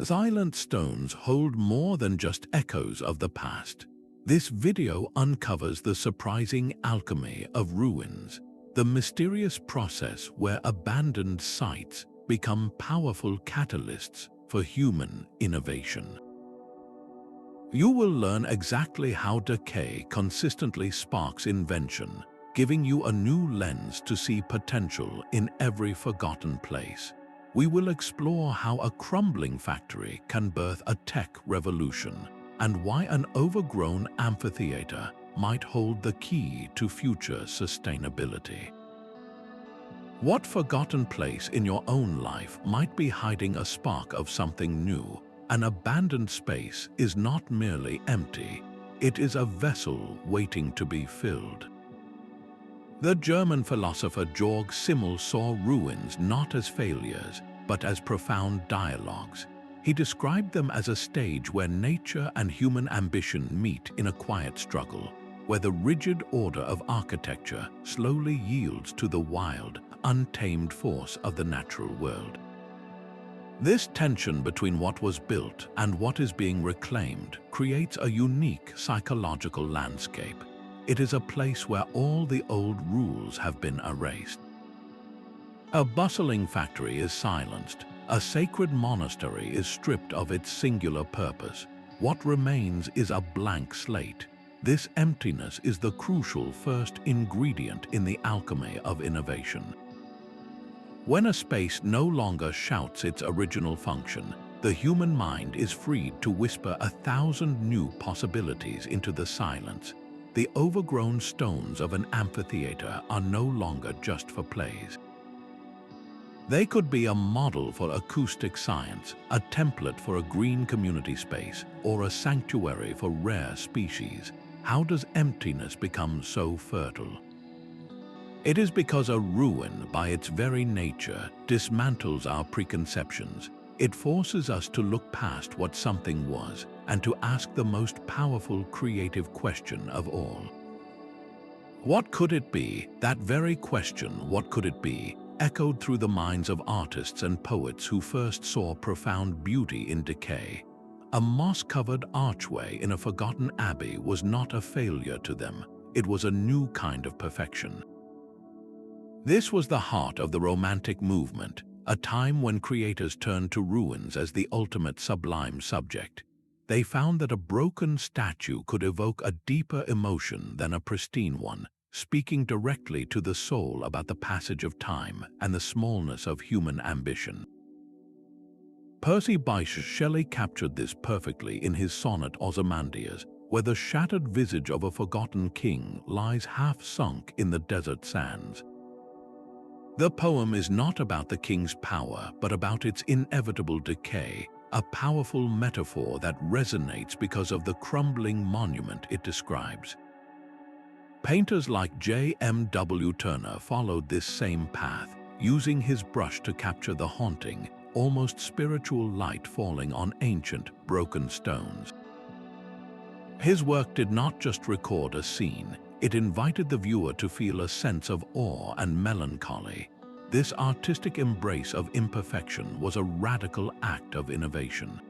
Silent stones hold more than just echoes of the past. This video uncovers the surprising alchemy of ruins, the mysterious process where abandoned sites become powerful catalysts for human innovation. You will learn exactly how decay consistently sparks invention, giving you a new lens to see potential in every forgotten place. We will explore how a crumbling factory can birth a tech revolution, and why an overgrown amphitheater might hold the key to future sustainability. What forgotten place in your own life might be hiding a spark of something new? An abandoned space is not merely empty, it is a vessel waiting to be filled. The German philosopher Georg Simmel saw ruins not as failures, but as profound dialogues. He described them as a stage where nature and human ambition meet in a quiet struggle, where the rigid order of architecture slowly yields to the wild, untamed force of the natural world. This tension between what was built and what is being reclaimed creates a unique psychological landscape. It is a place where all the old rules have been erased. A bustling factory is silenced. A sacred monastery is stripped of its singular purpose. What remains is a blank slate. This emptiness is the crucial first ingredient in the alchemy of innovation. When a space no longer shouts its original function, the human mind is freed to whisper 1,000 new possibilities into the silence. The overgrown stones of an amphitheater are no longer just for plays. They could be a model for acoustic science, a template for a green community space, or a sanctuary for rare species. How does emptiness become so fertile? It is because a ruin, by its very nature, dismantles our preconceptions. It forces us to look past what something was and to ask the most powerful creative question of all. What could it be? That very question, what could it be, echoed through the minds of artists and poets who first saw profound beauty in decay. A moss-covered archway in a forgotten abbey was not a failure to them. It was a new kind of perfection. This was the heart of the Romantic movement, a time when creators turned to ruins as the ultimate sublime subject. They found that a broken statue could evoke a deeper emotion than a pristine one, speaking directly to the soul about the passage of time and the smallness of human ambition. Percy Bysshe Shelley captured this perfectly in his sonnet Ozymandias, where the shattered visage of a forgotten king lies half-sunk in the desert sands. The poem is not about the king's power, but about its inevitable decay, a powerful metaphor that resonates because of the crumbling monument it describes. Painters like J.M.W. Turner followed this same path, using his brush to capture the haunting, almost spiritual light falling on ancient, broken stones. His work did not just record a scene, it invited the viewer to feel a sense of awe and melancholy. This artistic embrace of imperfection was a radical act of innovation.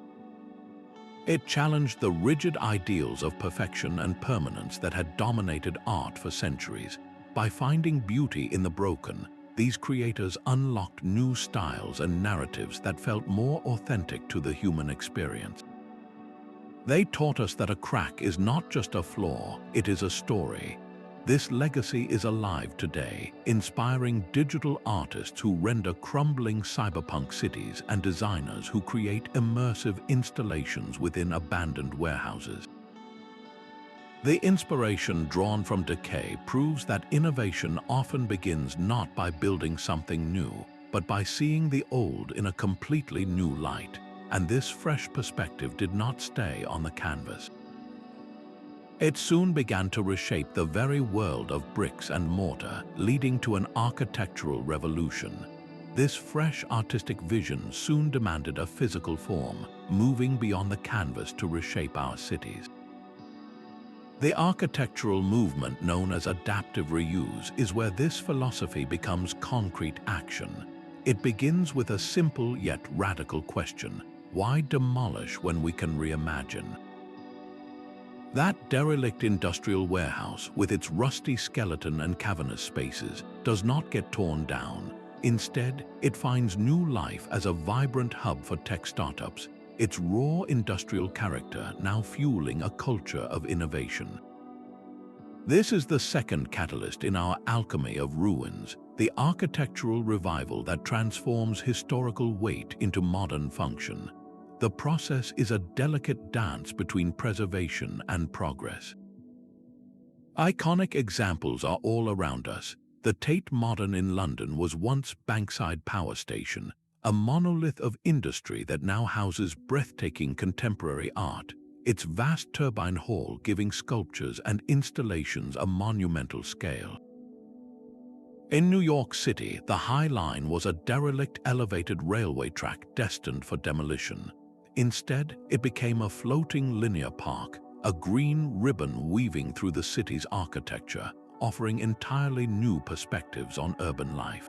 It challenged the rigid ideals of perfection and permanence that had dominated art for centuries. By finding beauty in the broken, these creators unlocked new styles and narratives that felt more authentic to the human experience. They taught us that a crack is not just a flaw, it is a story. This legacy is alive today, inspiring digital artists who render crumbling cyberpunk cities and designers who create immersive installations within abandoned warehouses. The inspiration drawn from decay proves that innovation often begins not by building something new, but by seeing the old in a completely new light. And this fresh perspective did not stay on the canvas. It soon began to reshape the very world of bricks and mortar, leading to an architectural revolution. This fresh artistic vision soon demanded a physical form, moving beyond the canvas to reshape our cities. The architectural movement known as adaptive reuse is where this philosophy becomes concrete action. It begins with a simple yet radical question. Why demolish when we can reimagine? That derelict industrial warehouse, with its rusty skeleton and cavernous spaces, does not get torn down. Instead, it finds new life as a vibrant hub for tech startups, its raw industrial character now fueling a culture of innovation. This is the second catalyst in our Alchemy of Ruins, the architectural revival that transforms historical weight into modern function. The process is a delicate dance between preservation and progress. Iconic examples are all around us. The Tate Modern in London was once Bankside Power Station, a monolith of industry that now houses breathtaking contemporary art, its vast turbine hall giving sculptures and installations a monumental scale. In New York City, the High Line was a derelict elevated railway track destined for demolition. Instead, it became a floating linear park, a green ribbon weaving through the city's architecture, offering entirely new perspectives on urban life.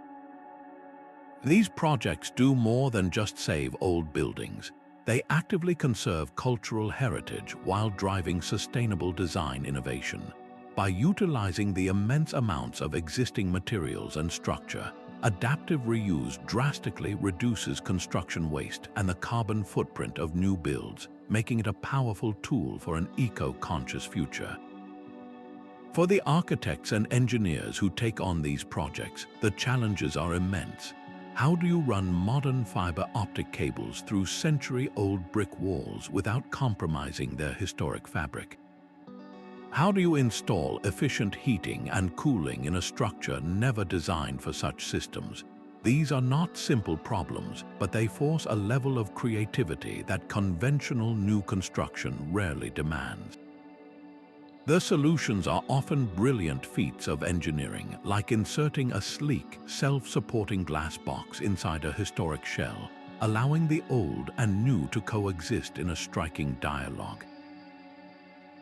These projects do more than just save old buildings. They actively conserve cultural heritage while driving sustainable design innovation. By utilizing the immense amounts of existing materials and structure, adaptive reuse drastically reduces construction waste and the carbon footprint of new builds, making it a powerful tool for an eco-conscious future. For the architects and engineers who take on these projects, the challenges are immense. How do you run modern fiber optic cables through century-old brick walls without compromising their historic fabric? How do you install efficient heating and cooling in a structure never designed for such systems? These are not simple problems, but they force a level of creativity that conventional new construction rarely demands. The solutions are often brilliant feats of engineering, like inserting a sleek, self-supporting glass box inside a historic shell, allowing the old and new to coexist in a striking dialogue.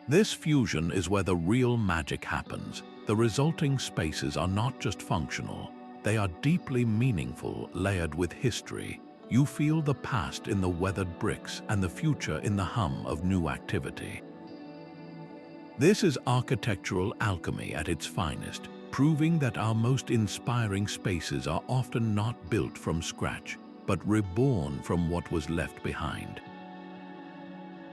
This fusion is where the real magic happens. The resulting spaces are not just functional, they are deeply meaningful, layered with history. You feel the past in the weathered bricks and the future in the hum of new activity. This is architectural alchemy at its finest, proving that our most inspiring spaces are often not built from scratch, but reborn from what was left behind.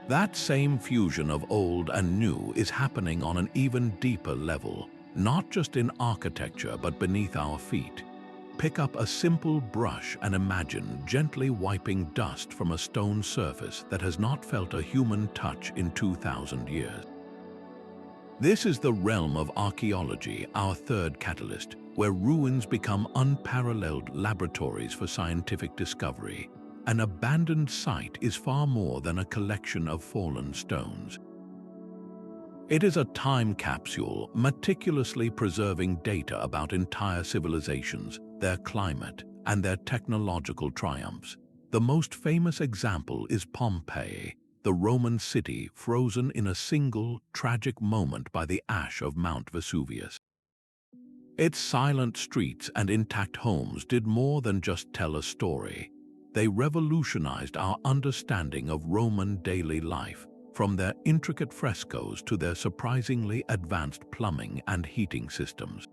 That same fusion of old and new is happening on an even deeper level, not just in architecture but beneath our feet. Pick up a simple brush and imagine gently wiping dust from a stone surface that has not felt a human touch in 2,000 years. This is the realm of archaeology, our third catalyst, where ruins become unparalleled laboratories for scientific discovery. An abandoned site is far more than a collection of fallen stones. It is a time capsule meticulously preserving data about entire civilizations, their climate, and their technological triumphs. The most famous example is Pompeii, the Roman city frozen in a single, tragic moment by the ash of Mount Vesuvius. Its silent streets and intact homes did more than just tell a story. They revolutionized our understanding of Roman daily life, from their intricate frescoes to their surprisingly advanced plumbing and heating systems.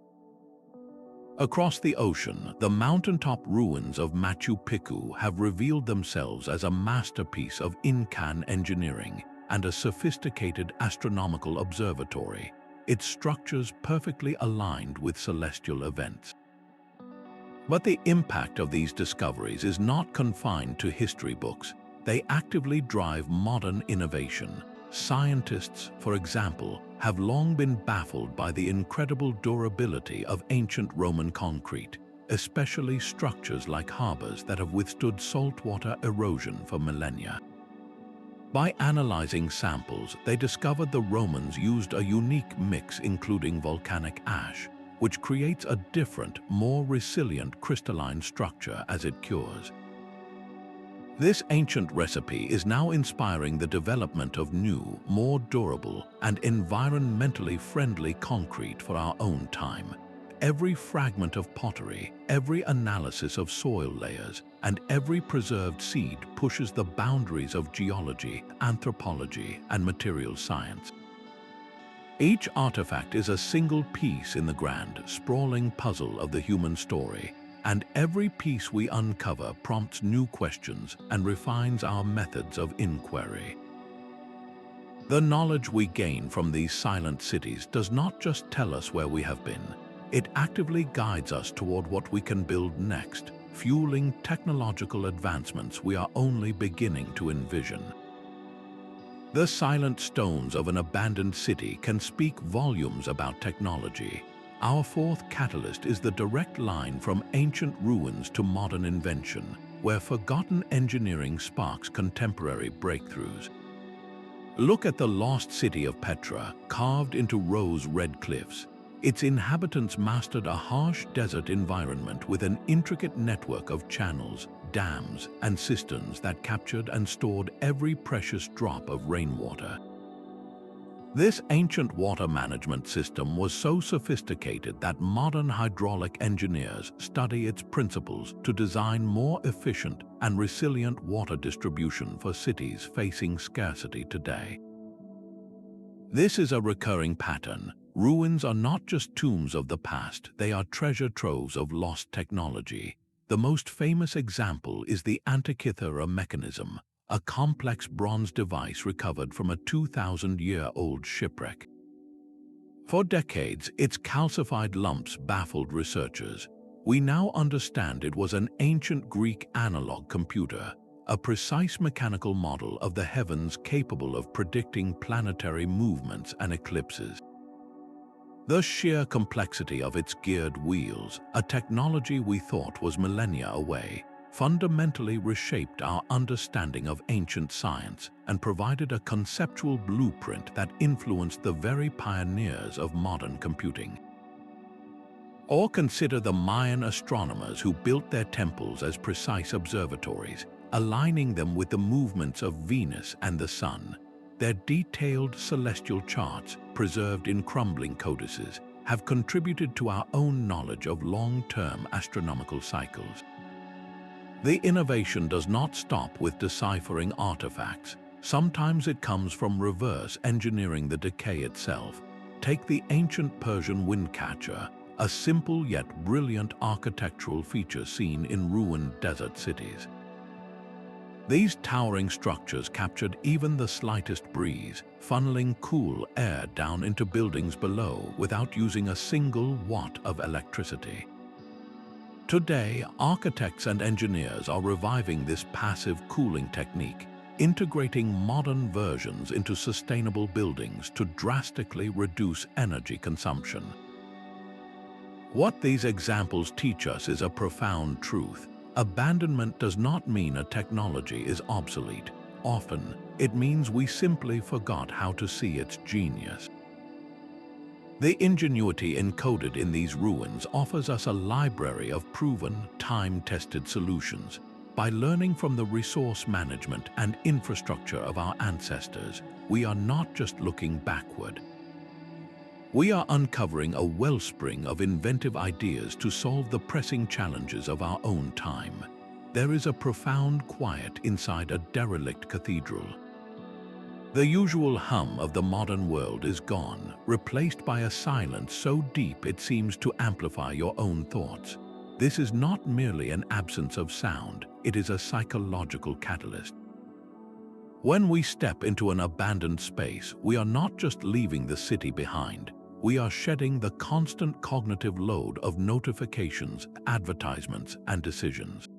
Across the ocean, the mountaintop ruins of Machu Picchu have revealed themselves as a masterpiece of Incan engineering and a sophisticated astronomical observatory, its structures perfectly aligned with celestial events. But the impact of these discoveries is not confined to history books. They actively drive modern innovation. Scientists, for example, have long been baffled by the incredible durability of ancient Roman concrete, especially structures like harbors that have withstood saltwater erosion for millennia. By analyzing samples, they discovered the Romans used a unique mix including volcanic ash, which creates a different, more resilient crystalline structure as it cures. This ancient recipe is now inspiring the development of new, more durable, and environmentally friendly concrete for our own time. Every fragment of pottery, every analysis of soil layers, and every preserved seed pushes the boundaries of geology, anthropology, and material science. Each artifact is a single piece in the grand, sprawling puzzle of the human story, and every piece we uncover prompts new questions and refines our methods of inquiry. The knowledge we gain from these silent cities does not just tell us where we have been, it actively guides us toward what we can build next, fueling technological advancements we are only beginning to envision. The silent stones of an abandoned city can speak volumes about technology. Our fourth catalyst is the direct line from ancient ruins to modern invention, where forgotten engineering sparks contemporary breakthroughs. Look at the lost city of Petra, carved into rose-red cliffs. Its inhabitants mastered a harsh desert environment with an intricate network of channels, dams, and cisterns that captured and stored every precious drop of rainwater. This ancient water management system was so sophisticated that modern hydraulic engineers study its principles to design more efficient and resilient water distribution for cities facing scarcity today. This is a recurring pattern. Ruins are not just tombs of the past, they are treasure troves of lost technology. The most famous example is the Antikythera mechanism, a complex bronze device recovered from a 2,000-year-old shipwreck. For decades, its calcified lumps baffled researchers. We now understand it was an ancient Greek analog computer, a precise mechanical model of the heavens capable of predicting planetary movements and eclipses. The sheer complexity of its geared wheels, a technology we thought was millennia away, fundamentally reshaped our understanding of ancient science and provided a conceptual blueprint that influenced the very pioneers of modern computing. Or consider the Mayan astronomers who built their temples as precise observatories, aligning them with the movements of Venus and the Sun. Their detailed celestial charts, preserved in crumbling codices, have contributed to our own knowledge of long-term astronomical cycles. The innovation does not stop with deciphering artifacts. Sometimes it comes from reverse engineering the decay itself. Take the ancient Persian windcatcher, a simple yet brilliant architectural feature seen in ruined desert cities. These towering structures captured even the slightest breeze, funneling cool air down into buildings below without using a single watt of electricity. Today, architects and engineers are reviving this passive cooling technique, integrating modern versions into sustainable buildings to drastically reduce energy consumption. What these examples teach us is a profound truth. Abandonment does not mean a technology is obsolete. Often, it means we simply forgot how to see its genius. The ingenuity encoded in these ruins offers us a library of proven, time-tested solutions. By learning from the resource management and infrastructure of our ancestors, we are not just looking backward. We are uncovering a wellspring of inventive ideas to solve the pressing challenges of our own time. There is a profound quiet inside a derelict cathedral. The usual hum of the modern world is gone, replaced by a silence so deep it seems to amplify your own thoughts. This is not merely an absence of sound, it is a psychological catalyst. When we step into an abandoned space, we are not just leaving the city behind. We are shedding the constant cognitive load of notifications, advertisements, and decisions.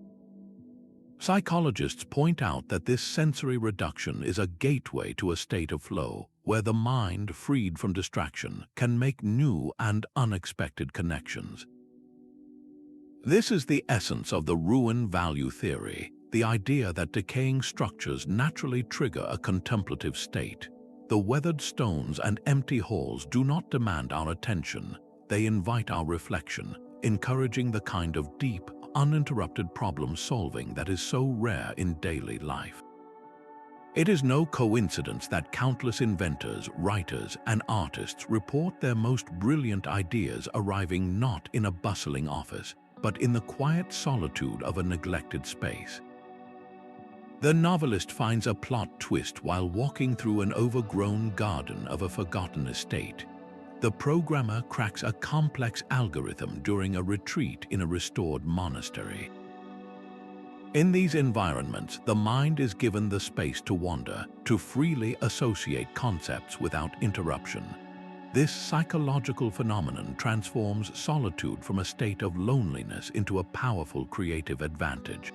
Psychologists point out that this sensory reduction is a gateway to a state of flow, where the mind, freed from distraction, can make new and unexpected connections. This is the essence of the ruin value theory, the idea that decaying structures naturally trigger a contemplative state. The weathered stones and empty halls do not demand our attention, they invite our reflection, encouraging the kind of deep, uninterrupted problem-solving that is so rare in daily life. It is no coincidence that countless inventors, writers, and artists report their most brilliant ideas arriving not in a bustling office, but in the quiet solitude of a neglected space. The novelist finds a plot twist while walking through an overgrown garden of a forgotten estate. The programmer cracks a complex algorithm during a retreat in a restored monastery. In these environments, the mind is given the space to wander, to freely associate concepts without interruption. This psychological phenomenon transforms solitude from a state of loneliness into a powerful creative advantage.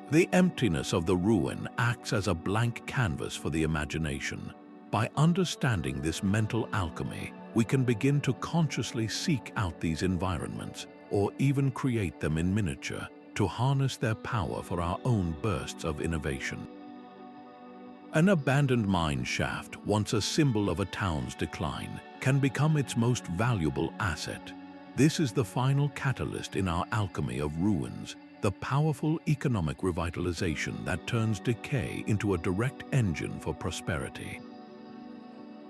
The emptiness of the ruin acts as a blank canvas for the imagination. By understanding this mental alchemy, we can begin to consciously seek out these environments, or even create them in miniature, to harness their power for our own bursts of innovation. An abandoned mine shaft, once a symbol of a town's decline, can become its most valuable asset. This is the final catalyst in our alchemy of ruins, the powerful economic revitalization that turns decay into a direct engine for prosperity.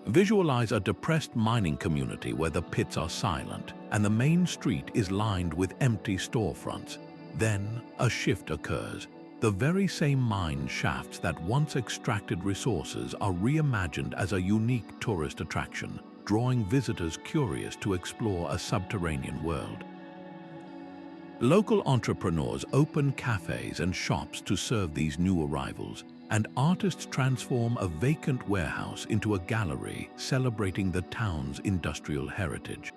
Visualize a depressed mining community where the pits are silent and the main street is lined with empty storefronts. Then a shift occurs. The very same mine shafts that once extracted resources are reimagined as a unique tourist attraction, drawing visitors curious to explore a subterranean world. Local entrepreneurs open cafes and shops to serve these new arrivals, and artists transform a vacant warehouse into a gallery celebrating the town's industrial heritage.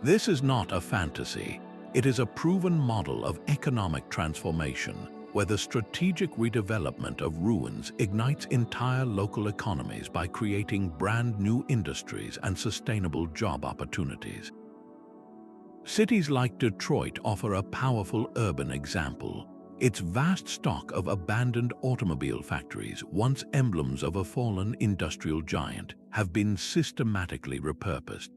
This is not a fantasy. It is a proven model of economic transformation, where the strategic redevelopment of ruins ignites entire local economies by creating brand new industries and sustainable job opportunities. Cities like Detroit offer a powerful urban example. Its vast stock of abandoned automobile factories, once emblems of a fallen industrial giant, have been systematically repurposed.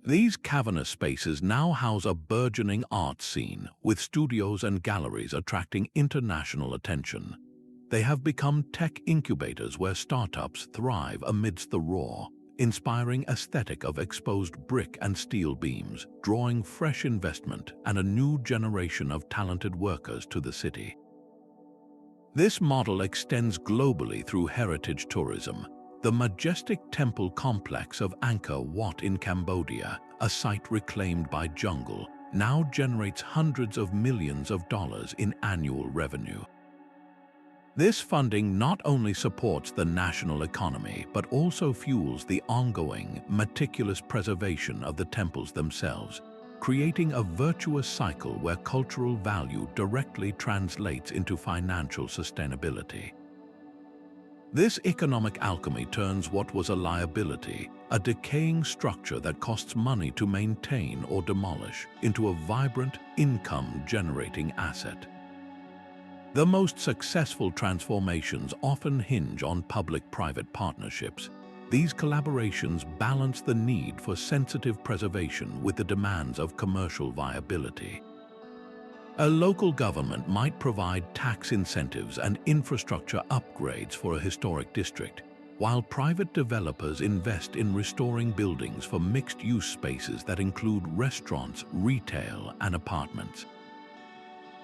These cavernous spaces now house a burgeoning art scene, with studios and galleries attracting international attention. They have become tech incubators where startups thrive amidst the raw, inspiring aesthetic of exposed brick and steel beams, drawing fresh investment and a new generation of talented workers to the city. This model extends globally through heritage tourism. The majestic temple complex of Angkor Wat in Cambodia, a site reclaimed by jungle, now generates hundreds of millions of dollars in annual revenue. This funding not only supports the national economy, but also fuels the ongoing, meticulous preservation of the temples themselves, creating a virtuous cycle where cultural value directly translates into financial sustainability. This economic alchemy turns what was a liability, a decaying structure that costs money to maintain or demolish, into a vibrant, income-generating asset. The most successful transformations often hinge on public-private partnerships. These collaborations balance the need for sensitive preservation with the demands of commercial viability. A local government might provide tax incentives and infrastructure upgrades for a historic district, while private developers invest in restoring buildings for mixed-use spaces that include restaurants, retail, and apartments.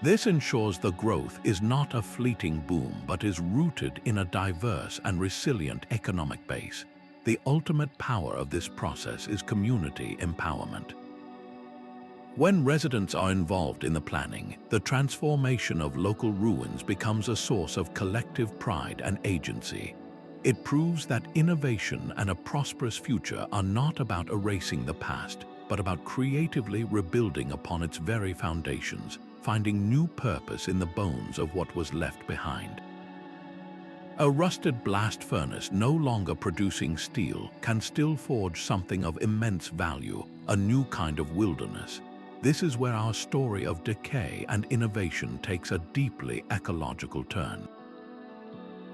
This ensures the growth is not a fleeting boom but is rooted in a diverse and resilient economic base. The ultimate power of this process is community empowerment. When residents are involved in the planning, the transformation of local ruins becomes a source of collective pride and agency. It proves that innovation and a prosperous future are not about erasing the past, but about creatively rebuilding upon its very foundations, finding new purpose in the bones of what was left behind. A rusted blast furnace no longer producing steel can still forge something of immense value, a new kind of wilderness. This is where our story of decay and innovation takes a deeply ecological turn.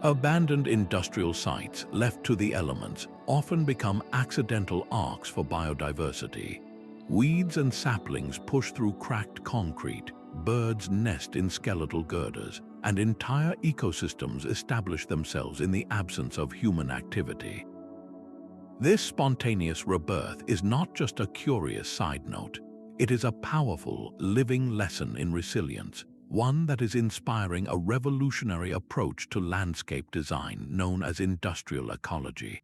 Abandoned industrial sites left to the elements often become accidental arcs for biodiversity. Weeds and saplings push through cracked concrete, birds nest in skeletal girders, and entire ecosystems establish themselves in the absence of human activity. This spontaneous rebirth is not just a curious side note. It is a powerful, living lesson in resilience, one that is inspiring a revolutionary approach to landscape design known as industrial ecology.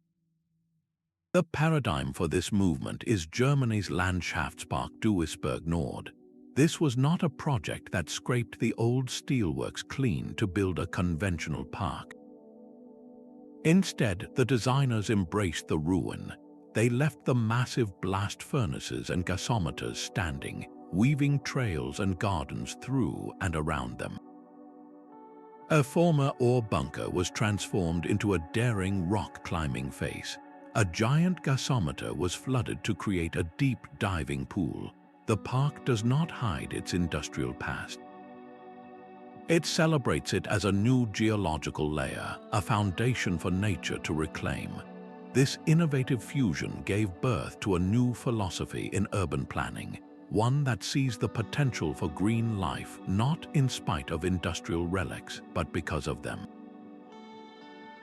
The paradigm for this movement is Germany's Landschaftspark Duisburg Nord. This was not a project that scraped the old steelworks clean to build a conventional park. Instead, the designers embraced the ruin. They left the massive blast furnaces and gasometers standing, weaving trails and gardens through and around them. A former ore bunker was transformed into a daring rock-climbing face. A giant gasometer was flooded to create a deep diving pool. The park does not hide its industrial past. It celebrates it as a new geological layer, a foundation for nature to reclaim. This innovative fusion gave birth to a new philosophy in urban planning, one that sees the potential for green life not in spite of industrial relics, but because of them.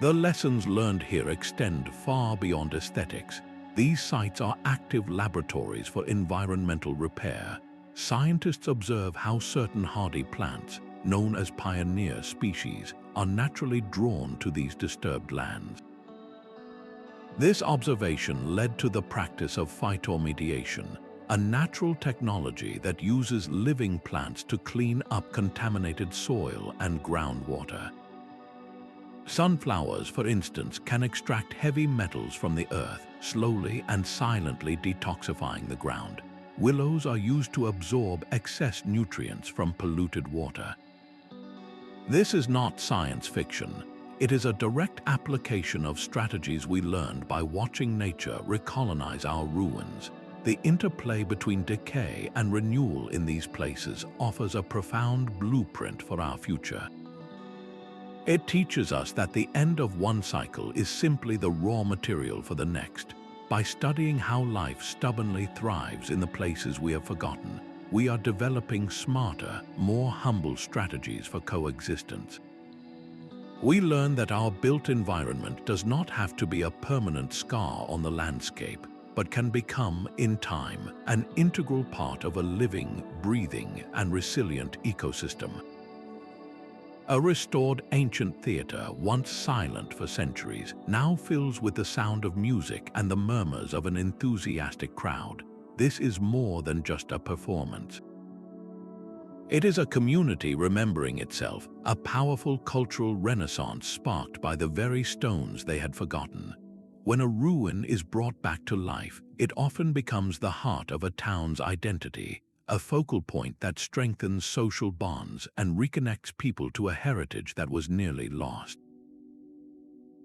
The lessons learned here extend far beyond aesthetics. These sites are active laboratories for environmental repair. Scientists observe how certain hardy plants, known as pioneer species, are naturally drawn to these disturbed lands. This observation led to the practice of phytoremediation, a natural technology that uses living plants to clean up contaminated soil and groundwater. Sunflowers, for instance, can extract heavy metals from the earth, slowly and silently detoxifying the ground. Willows are used to absorb excess nutrients from polluted water. This is not science fiction. It is a direct application of strategies we learned by watching nature recolonize our ruins. The interplay between decay and renewal in these places offers a profound blueprint for our future. It teaches us that the end of one cycle is simply the raw material for the next. By studying how life stubbornly thrives in the places we have forgotten, we are developing smarter, more humble strategies for coexistence. We learn that our built environment does not have to be a permanent scar on the landscape, but can become, in time, an integral part of a living, breathing, and resilient ecosystem. A restored ancient theater, once silent for centuries, now fills with the sound of music and the murmurs of an enthusiastic crowd. This is more than just a performance. It is a community remembering itself, a powerful cultural renaissance sparked by the very stones they had forgotten. When a ruin is brought back to life, it often becomes the heart of a town's identity, a focal point that strengthens social bonds and reconnects people to a heritage that was nearly lost.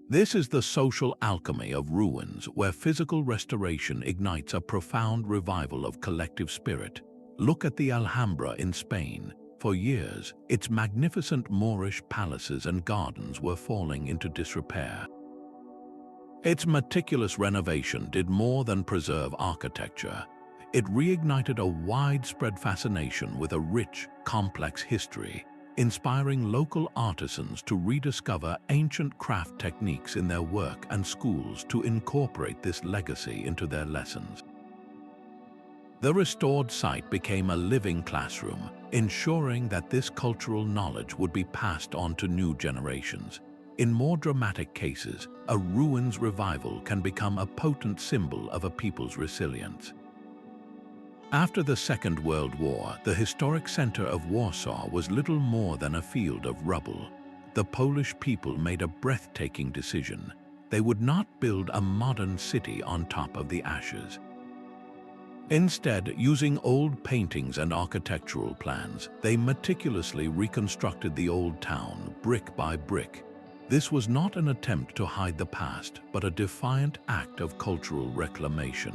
This is the social alchemy of ruins, where physical restoration ignites a profound revival of collective spirit. Look at the Alhambra in Spain. For years, its magnificent Moorish palaces and gardens were falling into disrepair. Its meticulous renovation did more than preserve architecture. It reignited a widespread fascination with a rich, complex history, inspiring local artisans to rediscover ancient craft techniques in their work and schools to incorporate this legacy into their lessons. The restored site became a living classroom, ensuring that this cultural knowledge would be passed on to new generations. In more dramatic cases, a ruins revival can become a potent symbol of a people's resilience. After the Second World War, the historic center of Warsaw was little more than a field of rubble. The Polish people made a breathtaking decision. They would not build a modern city on top of the ashes. Instead, using old paintings and architectural plans, they meticulously reconstructed the old town, brick by brick. This was not an attempt to hide the past, but a defiant act of cultural reclamation.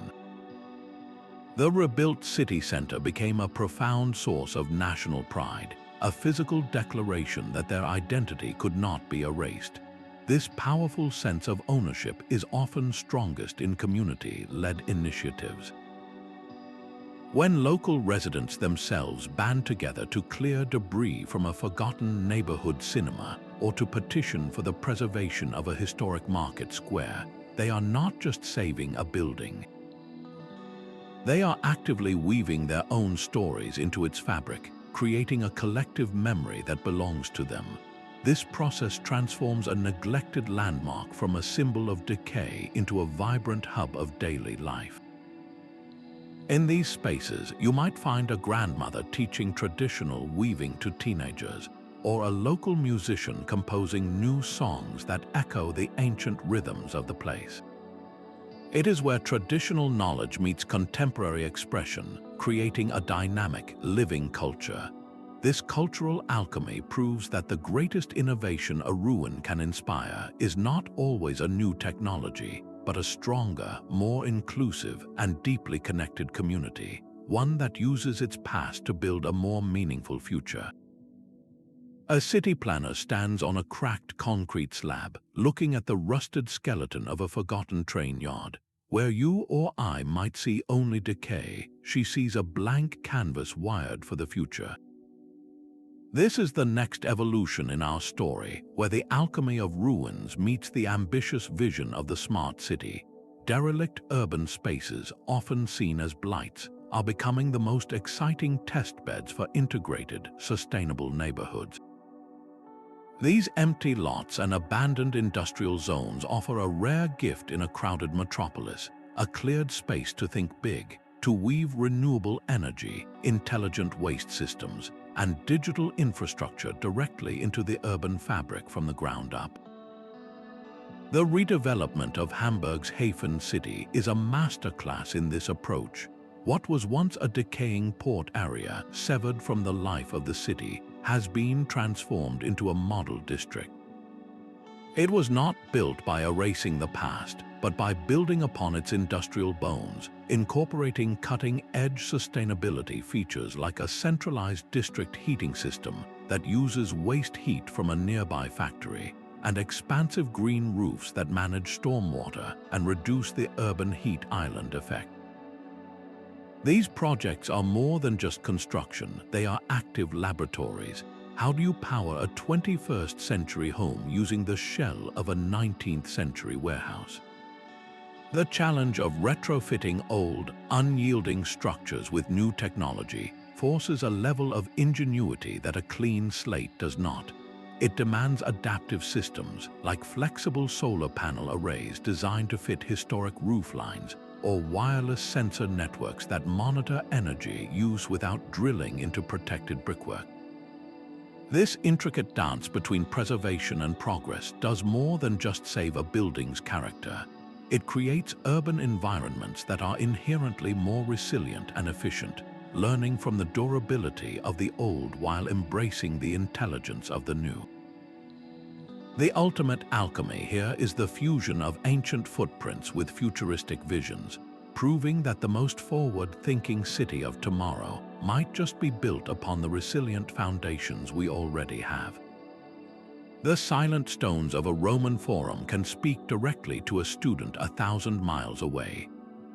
The rebuilt city center became a profound source of national pride, a physical declaration that their identity could not be erased. This powerful sense of ownership is often strongest in community-led initiatives. When local residents themselves band together to clear debris from a forgotten neighborhood cinema or to petition for the preservation of a historic market square, they are not just saving a building. They are actively weaving their own stories into its fabric, creating a collective memory that belongs to them. This process transforms a neglected landmark from a symbol of decay into a vibrant hub of daily life. In these spaces, you might find a grandmother teaching traditional weaving to teenagers, or a local musician composing new songs that echo the ancient rhythms of the place. It is where traditional knowledge meets contemporary expression, creating a dynamic, living culture. This cultural alchemy proves that the greatest innovation a ruin can inspire is not always a new technology, but a stronger, more inclusive, and deeply connected community, one that uses its past to build a more meaningful future. A city planner stands on a cracked concrete slab, looking at the rusted skeleton of a forgotten train yard. Where you or I might see only decay, she sees a blank canvas wired for the future. This is the next evolution in our story, where the alchemy of ruins meets the ambitious vision of the smart city. Derelict urban spaces, often seen as blights, are becoming the most exciting testbeds for integrated, sustainable neighborhoods. These empty lots and abandoned industrial zones offer a rare gift in a crowded metropolis, a cleared space to think big, to weave renewable energy, intelligent waste systems, and digital infrastructure directly into the urban fabric from the ground up. The redevelopment of Hamburg's Hafen city is a masterclass in this approach. What was once a decaying port area, severed from the life of the city, has been transformed into a model district. It was not built by erasing the past, but by building upon its industrial bones, incorporating cutting-edge sustainability features like a centralized district heating system that uses waste heat from a nearby factory, and expansive green roofs that manage stormwater and reduce the urban heat island effect. These projects are more than just construction, they are active laboratories. How do you power a 21st century home using the shell of a 19th century warehouse? The challenge of retrofitting old, unyielding structures with new technology forces a level of ingenuity that a clean slate does not. It demands adaptive systems like flexible solar panel arrays designed to fit historic roof lines, or wireless sensor networks that monitor energy use without drilling into protected brickwork. This intricate dance between preservation and progress does more than just save a building's character. It creates urban environments that are inherently more resilient and efficient, learning from the durability of the old while embracing the intelligence of the new. The ultimate alchemy here is the fusion of ancient footprints with futuristic visions, proving that the most forward-thinking city of tomorrow might just be built upon the resilient foundations we already have. The silent stones of a Roman forum can speak directly to a student 1,000 miles away.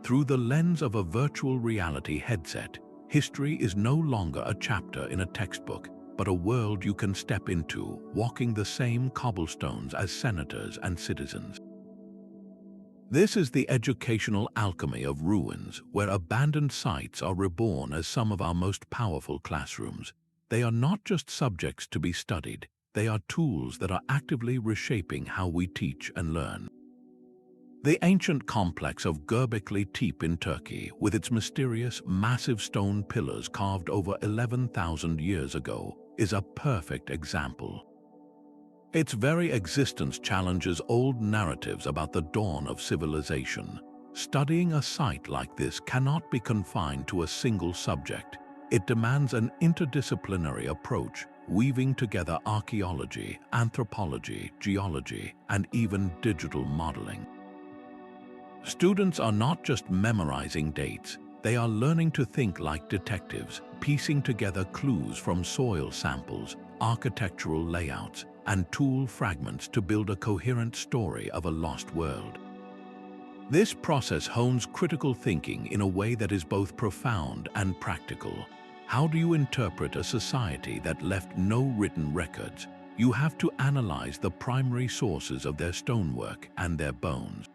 Through the lens of a virtual reality headset, history is no longer a chapter in a textbook, but a world you can step into, walking the same cobblestones as senators and citizens. This is the educational alchemy of ruins, where abandoned sites are reborn as some of our most powerful classrooms. They are not just subjects to be studied, they are tools that are actively reshaping how we teach and learn. The ancient complex of Göbekli Tepe in Turkey, with its mysterious, massive stone pillars carved over 11,000 years ago, is a perfect example. Its very existence challenges old narratives about the dawn of civilization. Studying a site like this cannot be confined to a single subject. It demands an interdisciplinary approach, weaving together archaeology, anthropology, geology, and even digital modeling. Students are not just memorizing dates, they are learning to think like detectives, piecing together clues from soil samples, architectural layouts, and tool fragments to build a coherent story of a lost world. This process hones critical thinking in a way that is both profound and practical. How do you interpret a society that left no written records? You have to analyze the primary sources of their stonework and their bones.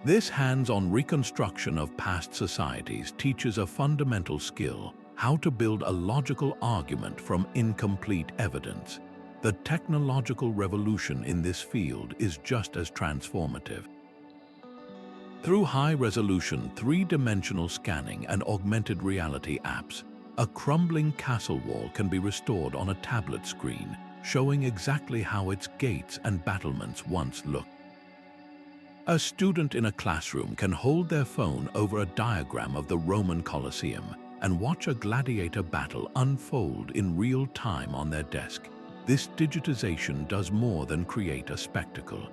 This hands-on reconstruction of past societies teaches a fundamental skill: how to build a logical argument from incomplete evidence. The technological revolution in this field is just as transformative. Through high-resolution, three-dimensional scanning and augmented reality apps, a crumbling castle wall can be restored on a tablet screen, showing exactly how its gates and battlements once looked. A student in a classroom can hold their phone over a diagram of the Roman Colosseum and watch a gladiator battle unfold in real time on their desk. This digitization does more than create a spectacle.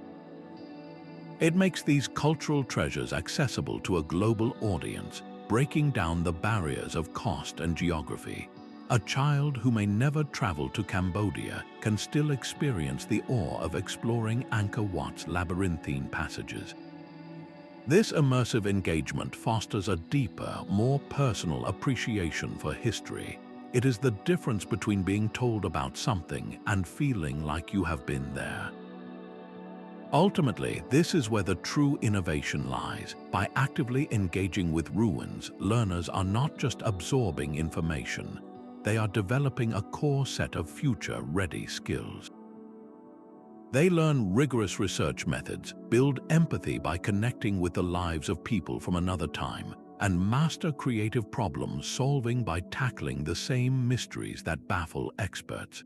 It makes these cultural treasures accessible to a global audience, breaking down the barriers of cost and geography. A child who may never travel to Cambodia can still experience the awe of exploring Angkor Wat's labyrinthine passages. This immersive engagement fosters a deeper, more personal appreciation for history. It is the difference between being told about something and feeling like you have been there. Ultimately, this is where the true innovation lies. By actively engaging with ruins, learners are not just absorbing information, they are developing a core set of future-ready skills. They learn rigorous research methods, build empathy by connecting with the lives of people from another time, and master creative problem solving by tackling the same mysteries that baffle experts.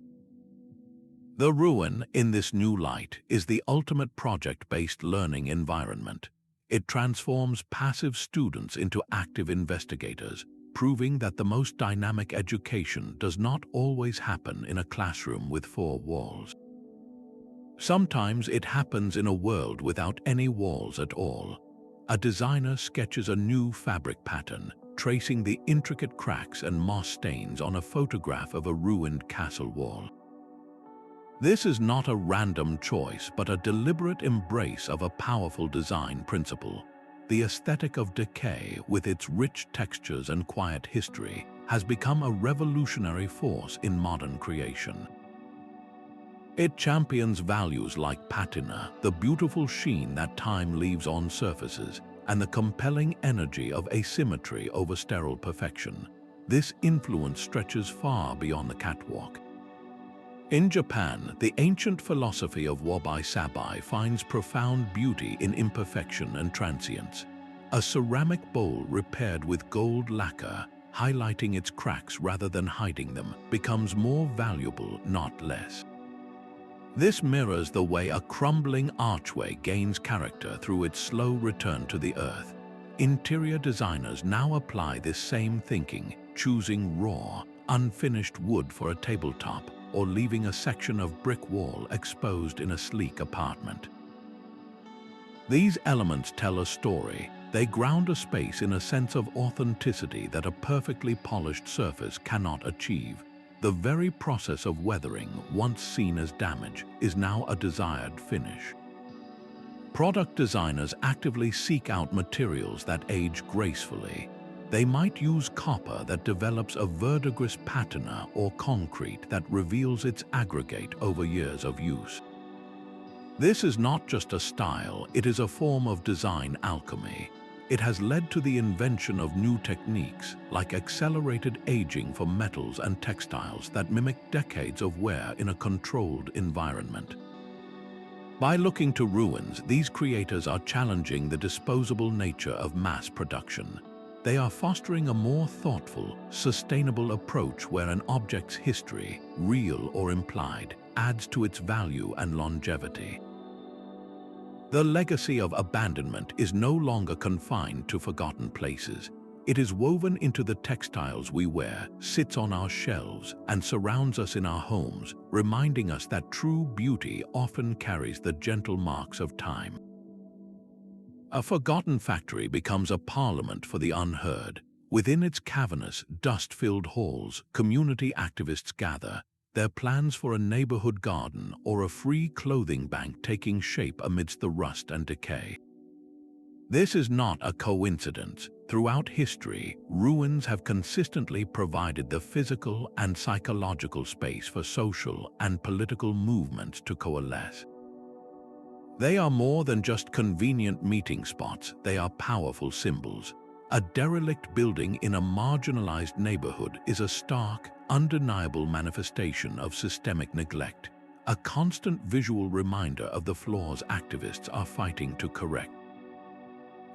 The ruin, in this new light, is the ultimate project-based learning environment. It transforms passive students into active investigators, proving that the most dynamic education does not always happen in a classroom with four walls. Sometimes it happens in a world without any walls at all. A designer sketches a new fabric pattern, tracing the intricate cracks and moss stains on a photograph of a ruined castle wall. This is not a random choice, but a deliberate embrace of a powerful design principle. The aesthetic of Decay, with its rich textures and quiet history, has become a revolutionary force in modern creation. It champions values like patina, the beautiful sheen that time leaves on surfaces, and the compelling energy of asymmetry over sterile perfection. This influence stretches far beyond the catwalk. In Japan, the ancient philosophy of wabi-sabi finds profound beauty in imperfection and transience. A ceramic bowl repaired with gold lacquer, highlighting its cracks rather than hiding them, becomes more valuable, not less. This mirrors the way a crumbling archway gains character through its slow return to the earth. Interior designers now apply this same thinking, choosing raw, unfinished wood for a tabletop, or leaving a section of brick wall exposed in a sleek apartment. These elements tell a story. They ground a space in a sense of authenticity that a perfectly polished surface cannot achieve. The very process of weathering, once seen as damage, is now a desired finish. Product designers actively seek out materials that age gracefully. They might use copper that develops a verdigris patina or concrete that reveals its aggregate over years of use. This is not just a style, it is a form of design alchemy. It has led to the invention of new techniques, like accelerated aging for metals and textiles that mimic decades of wear in a controlled environment. By looking to ruins, these creators are challenging the disposable nature of mass production. They are fostering a more thoughtful, sustainable approach where an object's history, real or implied, adds to its value and longevity. The legacy of abandonment is no longer confined to forgotten places. It is woven into the textiles we wear, sits on our shelves, and surrounds us in our homes, reminding us that true beauty often carries the gentle marks of time. A forgotten factory becomes a parliament for the unheard. Within its cavernous, dust-filled halls, community activists gather, their plans for a neighborhood garden or a free clothing bank taking shape amidst the rust and decay. This is not a coincidence. Throughout history, ruins have consistently provided the physical and psychological space for social and political movements to coalesce. They are more than just convenient meeting spots, they are powerful symbols. A derelict building in a marginalized neighborhood is a stark, undeniable manifestation of systemic neglect, a constant visual reminder of the flaws activists are fighting to correct.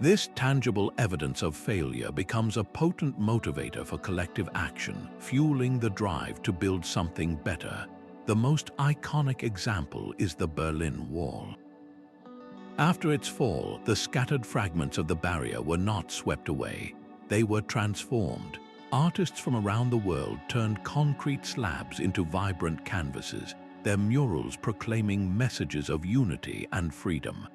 This tangible evidence of failure becomes a potent motivator for collective action, fueling the drive to build something better. The most iconic example is the Berlin Wall. After its fall, the scattered fragments of the barrier were not swept away. They were transformed. Artists from around the world turned concrete slabs into vibrant canvases, their murals proclaiming messages of unity and freedom.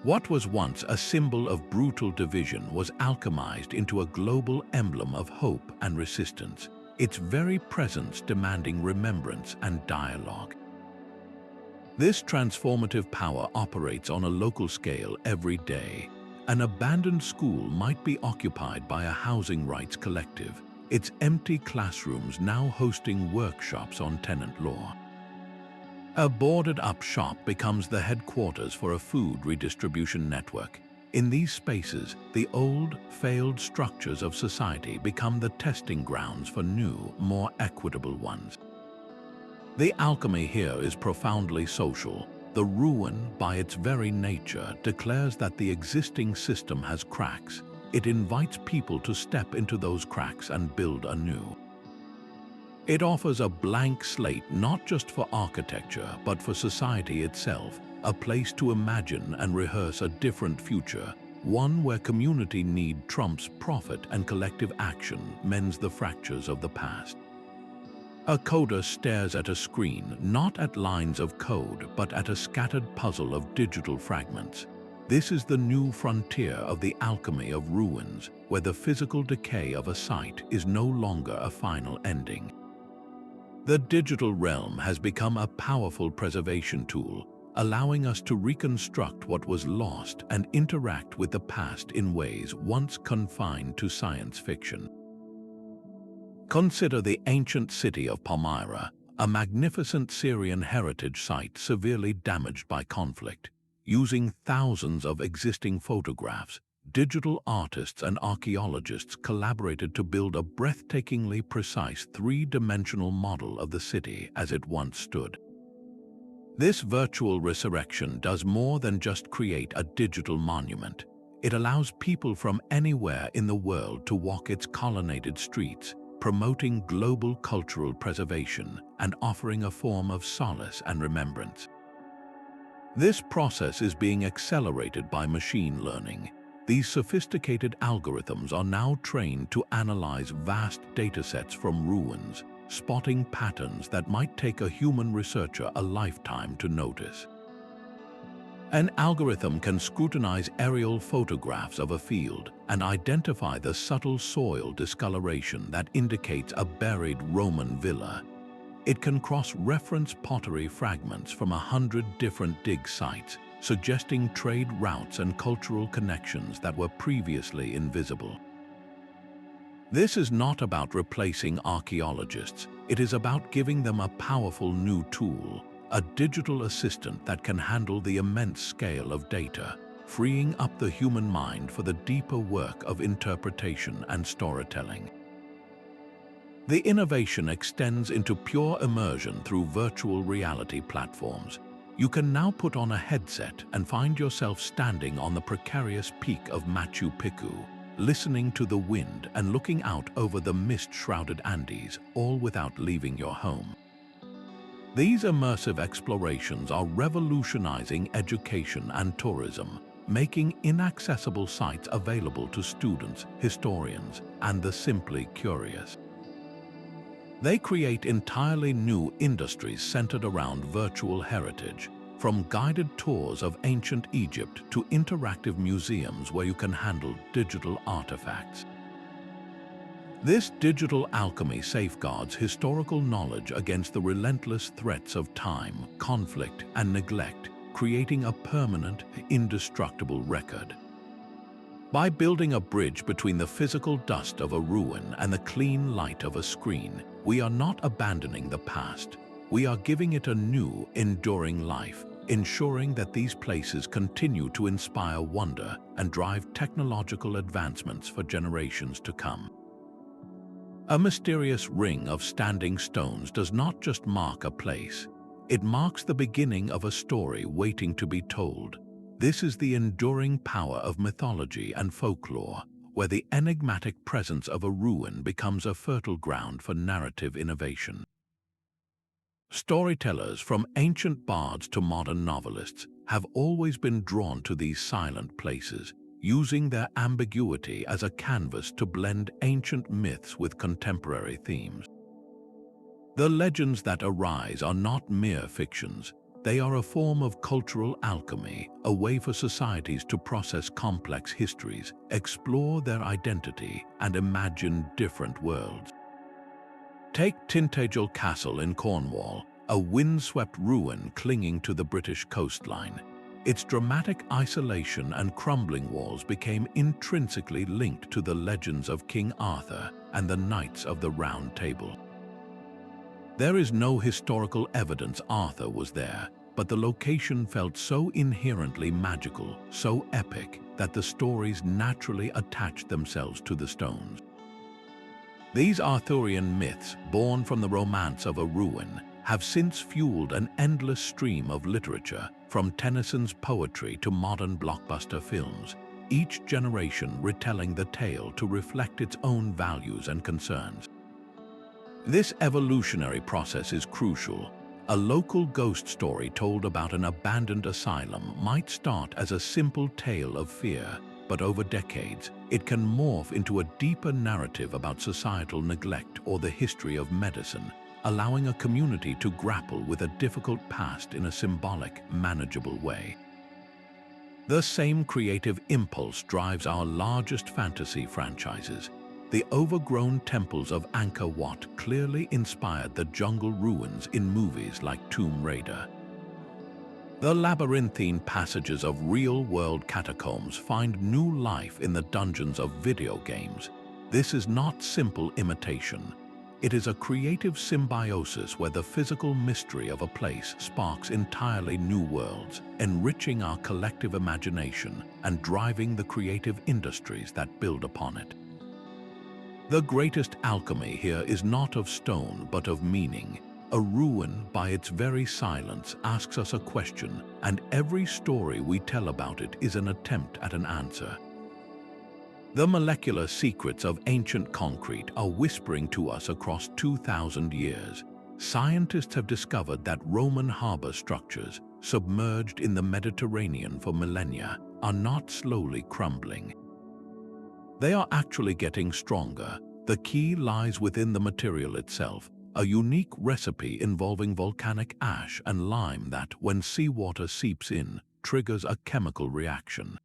What was once a symbol of brutal division was alchemized into a global emblem of hope and resistance, its very presence demanding remembrance and dialogue. This transformative power operates on a local scale every day. An abandoned school might be occupied by a housing rights collective, its empty classrooms now hosting workshops on tenant law. A boarded-up shop becomes the headquarters for a food redistribution network. In these spaces, the old, failed structures of society become the testing grounds for new, more equitable ones. The alchemy here is profoundly social. The ruin, by its very nature, declares that the existing system has cracks. It invites people to step into those cracks and build anew. It offers a blank slate not just for architecture, but for society itself, a place to imagine and rehearse a different future, one where community need trumps profit and collective action mends the fractures of the past. A coder stares at a screen, not at lines of code, but at a scattered puzzle of digital fragments. This is the new frontier of the alchemy of ruins, where the physical decay of a site is no longer a final ending. The digital realm has become a powerful preservation tool, allowing us to reconstruct what was lost and interact with the past in ways once confined to science fiction. Consider the ancient city of Palmyra, a magnificent Syrian heritage site severely damaged by conflict. Using thousands of existing photographs, digital artists and archaeologists collaborated to build a breathtakingly precise three-dimensional model of the city as it once stood. This virtual resurrection does more than just create a digital monument. It allows people from anywhere in the world to walk its colonnaded streets, promoting global cultural preservation and offering a form of solace and remembrance. This process is being accelerated by machine learning. These sophisticated algorithms are now trained to analyze vast datasets from ruins, spotting patterns that might take a human researcher a lifetime to notice. An algorithm can scrutinize aerial photographs of a field and identify the subtle soil discoloration that indicates a buried Roman villa. It can cross-reference pottery fragments from 100 different dig sites, suggesting trade routes and cultural connections that were previously invisible. This is not about replacing archaeologists. It is about giving them a powerful new tool, a digital assistant that can handle the immense scale of data, freeing up the human mind for the deeper work of interpretation and storytelling. The innovation extends into pure immersion through virtual reality platforms. You can now put on a headset and find yourself standing on the precarious peak of Machu Picchu, listening to the wind and looking out over the mist-shrouded Andes, all without leaving your home. These immersive explorations are revolutionizing education and tourism, making inaccessible sites available to students, historians, and the simply curious. They create entirely new industries centered around virtual heritage, from guided tours of ancient Egypt to interactive museums where you can handle digital artifacts. This digital alchemy safeguards historical knowledge against the relentless threats of time, conflict, and neglect, creating a permanent, indestructible record. By building a bridge between the physical dust of a ruin and the clean light of a screen, we are not abandoning the past. We are giving it a new, enduring life, ensuring that these places continue to inspire wonder and drive technological advancements for generations to come. A mysterious ring of standing stones does not just mark a place. It marks the beginning of a story waiting to be told. This is the enduring power of mythology and folklore, where the enigmatic presence of a ruin becomes a fertile ground for narrative innovation. Storytellers, from ancient bards to modern novelists, have always been drawn to these silent places, using their ambiguity as a canvas to blend ancient myths with contemporary themes. The legends that arise are not mere fictions. They are a form of cultural alchemy, a way for societies to process complex histories, explore their identity, and imagine different worlds. Take Tintagel Castle in Cornwall, a windswept ruin clinging to the British coastline. Its dramatic isolation and crumbling walls became intrinsically linked to the legends of King Arthur and the Knights of the Round Table. There is no historical evidence Arthur was there, but the location felt so inherently magical, so epic, that the stories naturally attached themselves to the stones. These Arthurian myths, born from the romance of a ruin, have since fueled an endless stream of literature, from Tennyson's poetry to modern blockbuster films, each generation retelling the tale to reflect its own values and concerns. This evolutionary process is crucial. A local ghost story told about an abandoned asylum might start as a simple tale of fear, but over decades, it can morph into a deeper narrative about societal neglect or the history of medicine, allowing a community to grapple with a difficult past in a symbolic, manageable way. The same creative impulse drives our largest fantasy franchises. The overgrown temples of Angkor Wat clearly inspired the jungle ruins in movies like Tomb Raider. The labyrinthine passages of real-world catacombs find new life in the dungeons of video games. This is not simple imitation. It is a creative symbiosis where the physical mystery of a place sparks entirely new worlds, enriching our collective imagination and driving the creative industries that build upon it. The greatest alchemy here is not of stone, but of meaning. A ruin, by its very silence, asks us a question, and every story we tell about it is an attempt at an answer. The molecular secrets of ancient concrete are whispering to us across 2,000 years. Scientists have discovered that Roman harbor structures, submerged in the Mediterranean for millennia, are not slowly crumbling. They are actually getting stronger. The key lies within the material itself, a unique recipe involving volcanic ash and lime that, when seawater seeps in, triggers a chemical reaction.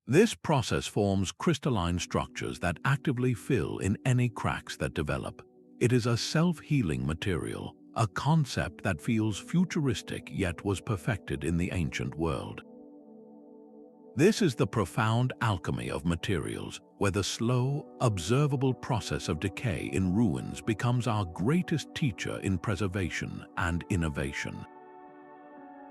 This process forms crystalline structures that actively fill in any cracks that develop. It is a self-healing material, a concept that feels futuristic yet was perfected in the ancient world. This is the profound alchemy of materials, where the slow, observable process of decay in ruins becomes our greatest teacher in preservation and innovation.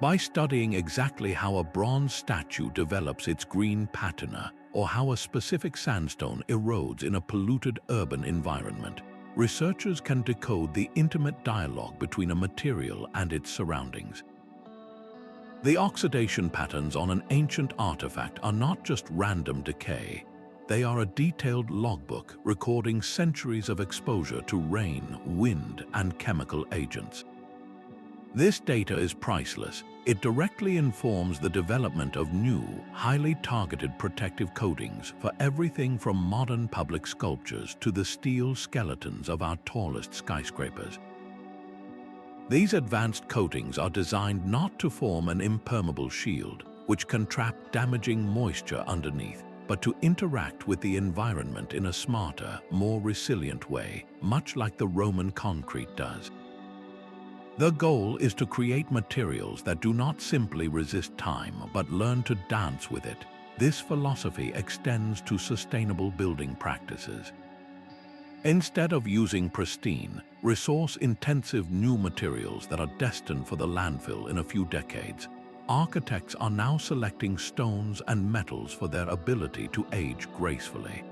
By studying exactly how a bronze statue develops its green patina, or how a specific sandstone erodes in a polluted urban environment, researchers can decode the intimate dialogue between a material and its surroundings. The oxidation patterns on an ancient artifact are not just random decay. They are a detailed logbook recording centuries of exposure to rain, wind, and chemical agents. This data is priceless. It directly informs the development of new, highly targeted protective coatings for everything from modern public sculptures to the steel skeletons of our tallest skyscrapers. These advanced coatings are designed not to form an impermeable shield, which can trap damaging moisture underneath, but to interact with the environment in a smarter, more resilient way, much like the Roman concrete does. The goal is to create materials that do not simply resist time, but learn to dance with it. This philosophy extends to sustainable building practices. Instead of using pristine, resource-intensive new materials that are destined for the landfill in a few decades, architects are now selecting stones and metals for their ability to age gracefully.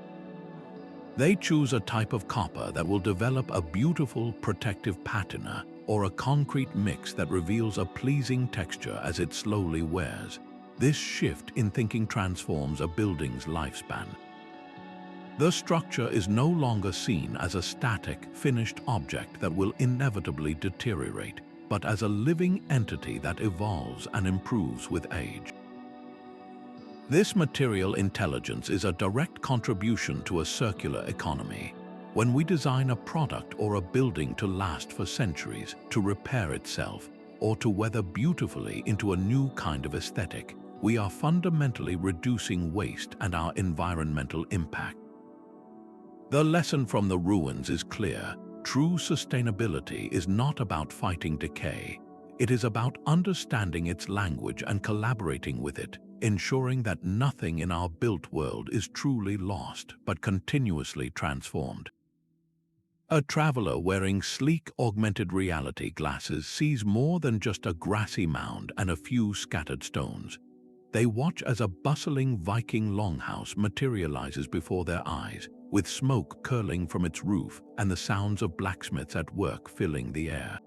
They choose a type of copper that will develop a beautiful protective patina, or a concrete mix that reveals a pleasing texture as it slowly wears. This shift in thinking transforms a building's lifespan. The structure is no longer seen as a static, finished object that will inevitably deteriorate, but as a living entity that evolves and improves with age. This material intelligence is a direct contribution to a circular economy. When we design a product or a building to last for centuries, to repair itself, or to weather beautifully into a new kind of aesthetic, we are fundamentally reducing waste and our environmental impact. The lesson from the ruins is clear. True sustainability is not about fighting decay. It is about understanding its language and collaborating with it, ensuring that nothing in our built world is truly lost but continuously transformed. A traveler wearing sleek augmented reality glasses sees more than just a grassy mound and a few scattered stones. They watch as a bustling Viking longhouse materializes before their eyes, with smoke curling from its roof and the sounds of blacksmiths at work filling the air.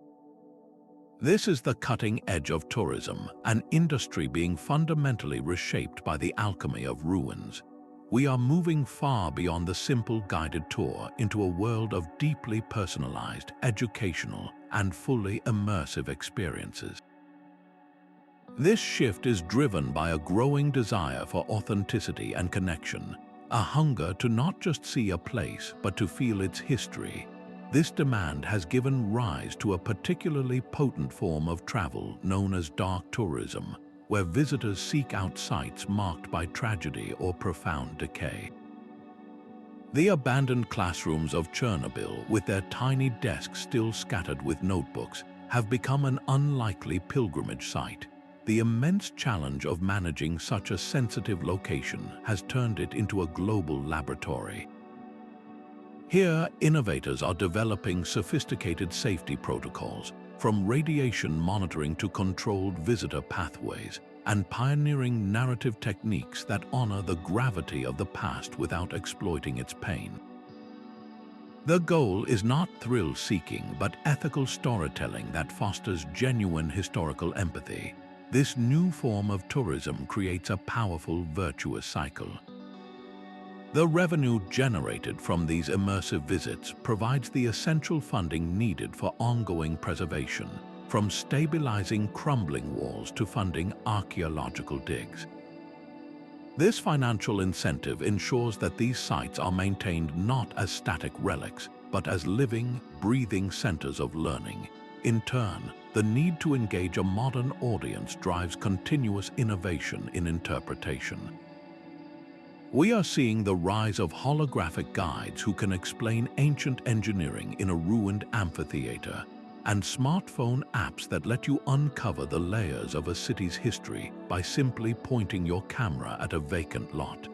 This is the cutting edge of tourism, an industry being fundamentally reshaped by the alchemy of ruins. We are moving far beyond the simple guided tour into a world of deeply personalized, educational, and fully immersive experiences. This shift is driven by a growing desire for authenticity and connection, a hunger to not just see a place but to feel its history. This demand has given rise to a particularly potent form of travel known as dark tourism, where visitors seek out sites marked by tragedy or profound decay. The abandoned classrooms of Chernobyl, with their tiny desks still scattered with notebooks, have become an unlikely pilgrimage site. The immense challenge of managing such a sensitive location has turned it into a global laboratory. Here, innovators are developing sophisticated safety protocols, from radiation monitoring to controlled visitor pathways, and pioneering narrative techniques that honor the gravity of the past without exploiting its pain. The goal is not thrill-seeking, but ethical storytelling that fosters genuine historical empathy. This new form of tourism creates a powerful, virtuous cycle. The revenue generated from these immersive visits provides the essential funding needed for ongoing preservation, from stabilizing crumbling walls to funding archaeological digs. This financial incentive ensures that these sites are maintained not as static relics, but as living, breathing centers of learning. In turn, the need to engage a modern audience drives continuous innovation in interpretation. We are seeing the rise of holographic guides who can explain ancient engineering in a ruined amphitheater, and smartphone apps that let you uncover the layers of a city's history by simply pointing your camera at a vacant lot.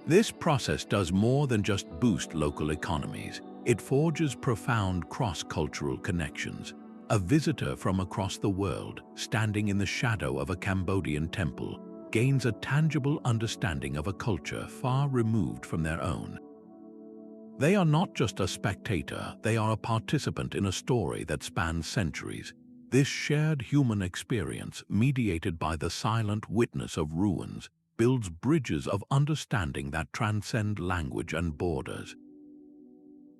This process does more than just boost local economies. It forges profound cross-cultural connections. A visitor from across the world, standing in the shadow of a Cambodian temple, gains a tangible understanding of a culture far removed from their own. They are not just a spectator, they are a participant in a story that spans centuries. This shared human experience, mediated by the silent witness of ruins, builds bridges of understanding that transcend language and borders.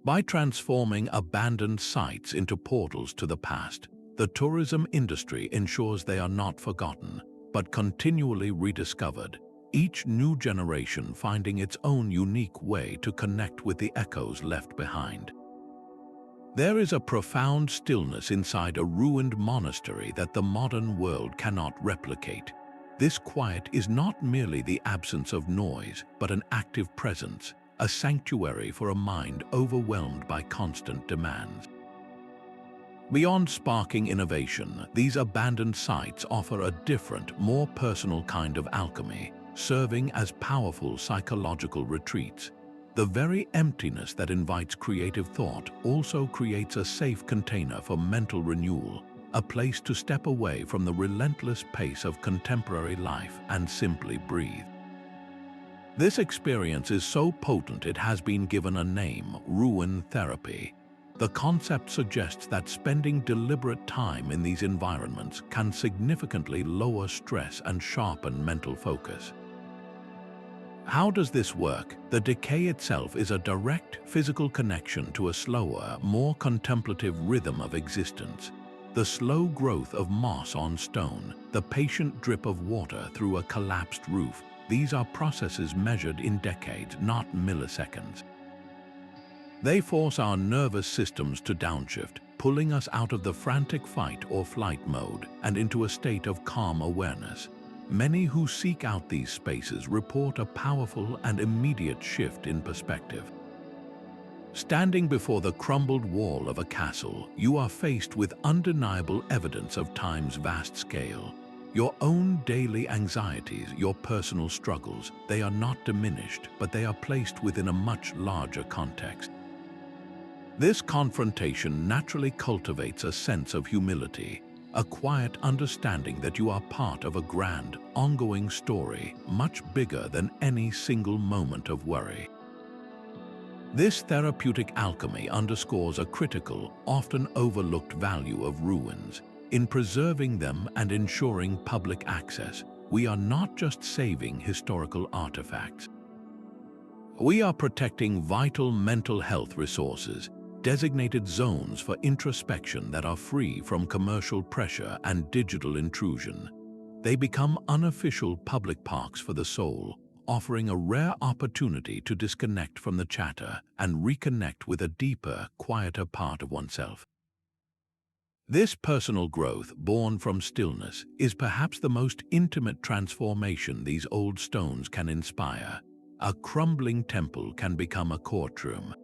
By transforming abandoned sites into portals to the past, the tourism industry ensures they are not forgotten, but continually rediscovered, each new generation finding its own unique way to connect with the echoes left behind. There is a profound stillness inside a ruined monastery that the modern world cannot replicate. This quiet is not merely the absence of noise, but an active presence, a sanctuary for a mind overwhelmed by constant demands. Beyond sparking innovation, these abandoned sites offer a different, more personal kind of alchemy, serving as powerful psychological retreats. The very emptiness that invites creative thought also creates a safe container for mental renewal, a place to step away from the relentless pace of contemporary life and simply breathe. This experience is so potent it has been given a name: ruin therapy. The concept suggests that spending deliberate time in these environments can significantly lower stress and sharpen mental focus. How does this work? The decay itself is a direct physical connection to a slower, more contemplative rhythm of existence. The slow growth of moss on stone, the patient drip of water through a collapsed roof, these are processes measured in decades, not milliseconds. They force our nervous systems to downshift, pulling us out of the frantic fight or flight mode and into a state of calm awareness. Many who seek out these spaces report a powerful and immediate shift in perspective. Standing before the crumbled wall of a castle, you are faced with undeniable evidence of time's vast scale. Your own daily anxieties, your personal struggles, they are not diminished, but they are placed within a much larger context. This confrontation naturally cultivates a sense of humility, a quiet understanding that you are part of a grand, ongoing story, much bigger than any single moment of worry. This therapeutic alchemy underscores a critical, often overlooked value of ruins. In preserving them and ensuring public access, we are not just saving historical artifacts. We are protecting vital mental health resources, designated zones for introspection that are free from commercial pressure and digital intrusion. They become unofficial public parks for the soul, offering a rare opportunity to disconnect from the chatter and reconnect with a deeper, quieter part of oneself. This personal growth, born from stillness, is perhaps the most intimate transformation these old stones can inspire. A crumbling temple can become a courtroom.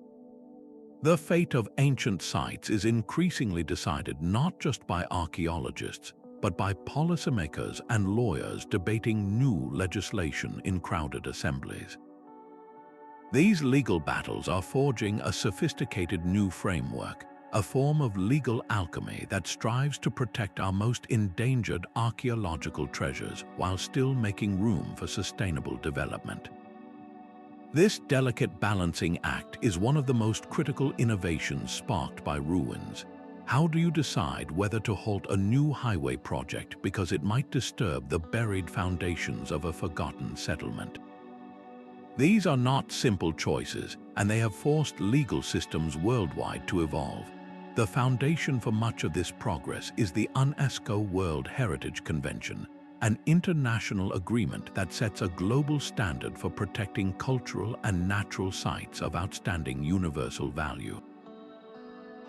The fate of ancient sites is increasingly decided not just by archaeologists, but by policymakers and lawyers debating new legislation in crowded assemblies. These legal battles are forging a sophisticated new framework, a form of legal alchemy that strives to protect our most endangered archaeological treasures while still making room for sustainable development. This delicate balancing act is one of the most critical innovations sparked by ruins. How do you decide whether to halt a new highway project because it might disturb the buried foundations of a forgotten settlement? These are not simple choices, and they have forced legal systems worldwide to evolve. The foundation for much of this progress is the UNESCO World Heritage Convention, an international agreement that sets a global standard for protecting cultural and natural sites of outstanding universal value.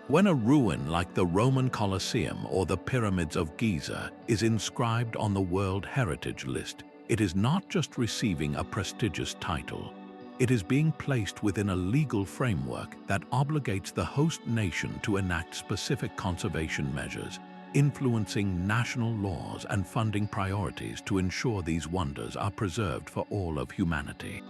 When a ruin like the Roman Colosseum or the Pyramids of Giza is inscribed on the World Heritage List, it is not just receiving a prestigious title. It is being placed within a legal framework that obligates the host nation to enact specific conservation measures, influencing national laws and funding priorities to ensure these wonders are preserved for all of humanity.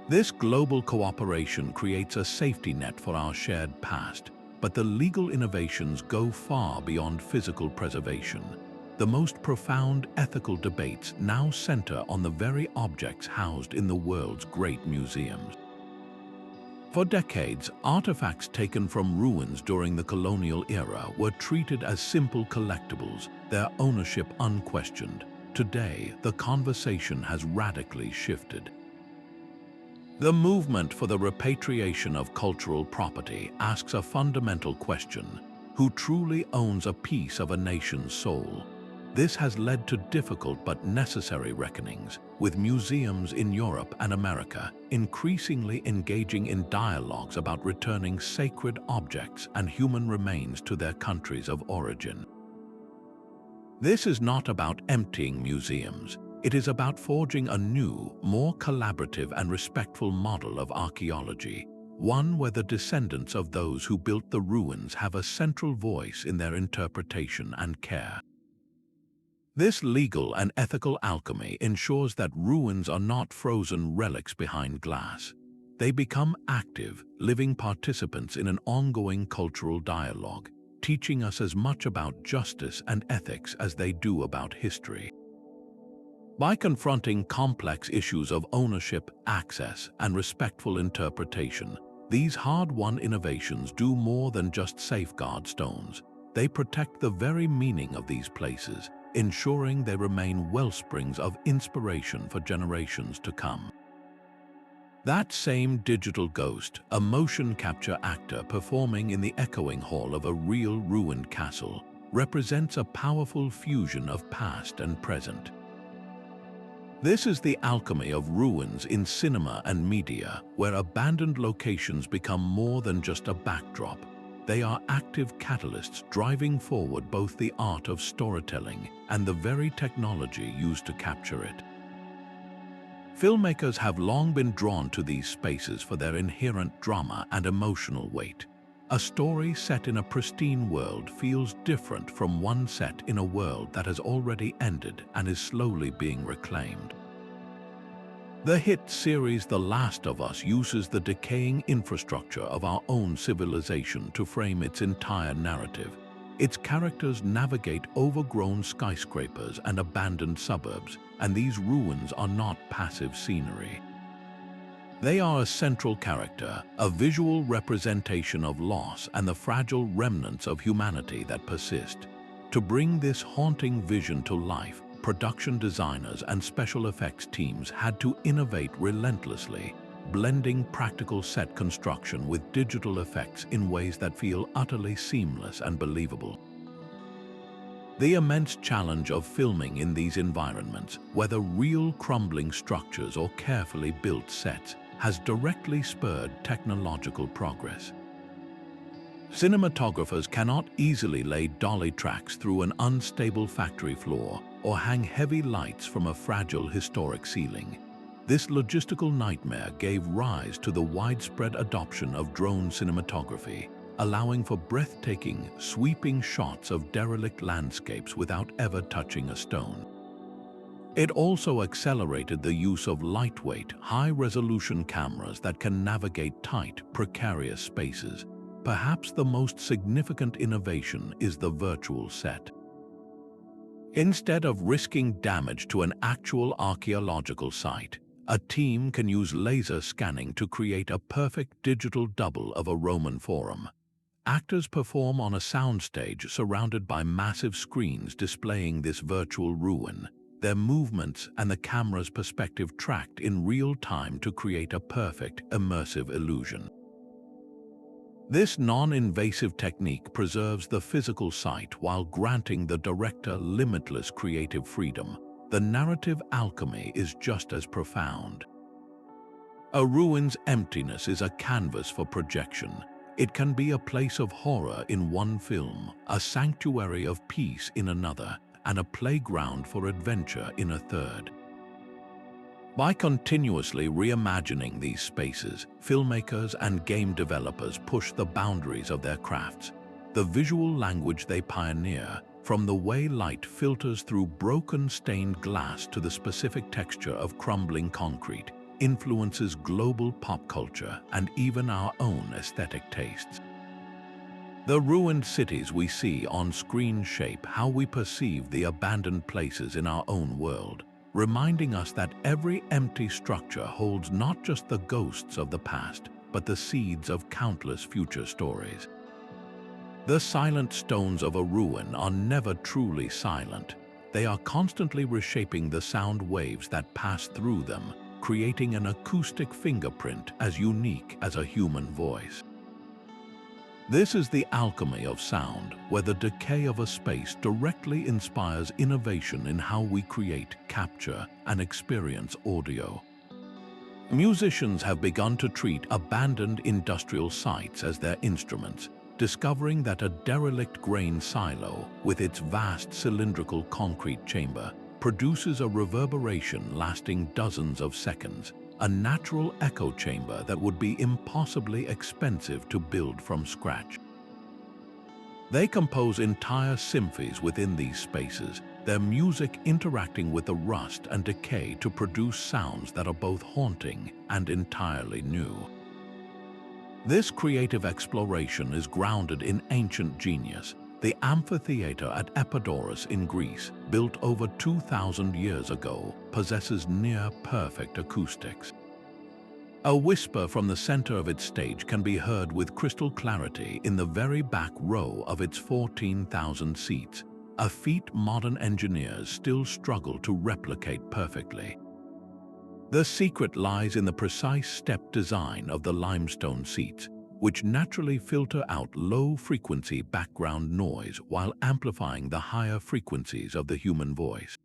This global cooperation creates a safety net for our shared past, but the legal innovations go far beyond physical preservation. The most profound ethical debates now center on the very objects housed in the world's great museums. For decades, artifacts taken from ruins during the colonial era were treated as simple collectibles, their ownership unquestioned. Today, the conversation has radically shifted. The movement for the repatriation of cultural property asks a fundamental question: who truly owns a piece of a nation's soul? This has led to difficult but necessary reckonings, with museums in Europe and America increasingly engaging in dialogues about returning sacred objects and human remains to their countries of origin. This is not about emptying museums. It is about forging a new, more collaborative and respectful model of archaeology, one where the descendants of those who built the ruins have a central voice in their interpretation and care. This legal and ethical alchemy ensures that ruins are not frozen relics behind glass. They become active, living participants in an ongoing cultural dialogue, teaching us as much about justice and ethics as they do about history. By confronting complex issues of ownership, access, and respectful interpretation, these hard-won innovations do more than just safeguard stones. They protect the very meaning of these places, ensuring they remain wellsprings of inspiration for generations to come. That same digital ghost, a motion capture actor performing in the echoing hall of a real ruined castle, represents a powerful fusion of past and present. This is the alchemy of ruins in cinema and media, where abandoned locations become more than just a backdrop. They are active catalysts driving forward both the art of storytelling and the very technology used to capture it. Filmmakers have long been drawn to these spaces for their inherent drama and emotional weight. A story set in a pristine world feels different from one set in a world that has already ended and is slowly being reclaimed. The hit series The Last of Us uses the decaying infrastructure of our own civilization to frame its entire narrative. Its characters navigate overgrown skyscrapers and abandoned suburbs, and these ruins are not passive scenery. They are a central character, a visual representation of loss and the fragile remnants of humanity that persist. To bring this haunting vision to life, production designers and special effects teams had to innovate relentlessly, blending practical set construction with digital effects in ways that feel utterly seamless and believable. The immense challenge of filming in these environments, whether real crumbling structures or carefully built sets, has directly spurred technological progress. Cinematographers cannot easily lay dolly tracks through an unstable factory floor or hang heavy lights from a fragile historic ceiling. This logistical nightmare gave rise to the widespread adoption of drone cinematography, allowing for breathtaking, sweeping shots of derelict landscapes without ever touching a stone. It also accelerated the use of lightweight, high-resolution cameras that can navigate tight, precarious spaces. Perhaps the most significant innovation is the virtual set. Instead of risking damage to an actual archaeological site, a team can use laser scanning to create a perfect digital double of a Roman forum. Actors perform on a soundstage surrounded by massive screens displaying this virtual ruin, their movements and the camera's perspective tracked in real time to create a perfect, immersive illusion. This non-invasive technique preserves the physical site while granting the director limitless creative freedom. The narrative alchemy is just as profound. A ruin's emptiness is a canvas for projection. It can be a place of horror in one film, a sanctuary of peace in another, and a playground for adventure in a third. By continuously reimagining these spaces, filmmakers and game developers push the boundaries of their crafts. The visual language they pioneer, from the way light filters through broken stained glass to the specific texture of crumbling concrete, influences global pop culture and even our own aesthetic tastes. The ruined cities we see on screen shape how we perceive the abandoned places in our own world, reminding us that every empty structure holds not just the ghosts of the past, but the seeds of countless future stories. The silent stones of a ruin are never truly silent. They are constantly reshaping the sound waves that pass through them, creating an acoustic fingerprint as unique as a human voice. This is the alchemy of sound, where the decay of a space directly inspires innovation in how we create, capture, and experience audio. Musicians have begun to treat abandoned industrial sites as their instruments, discovering that a derelict grain silo, with its vast cylindrical concrete chamber, produces a reverberation lasting dozens of seconds, a natural echo chamber that would be impossibly expensive to build from scratch. They compose entire symphonies within these spaces, their music interacting with the rust and decay to produce sounds that are both haunting and entirely new. This creative exploration is grounded in ancient genius. The amphitheater at Epidaurus in Greece, built over 2,000 years ago, possesses near-perfect acoustics. A whisper from the center of its stage can be heard with crystal clarity in the very back row of its 14,000 seats, a feat modern engineers still struggle to replicate perfectly. The secret lies in the precise step design of the limestone seats, which naturally filter out low-frequency background noise while amplifying the higher frequencies of the human voice.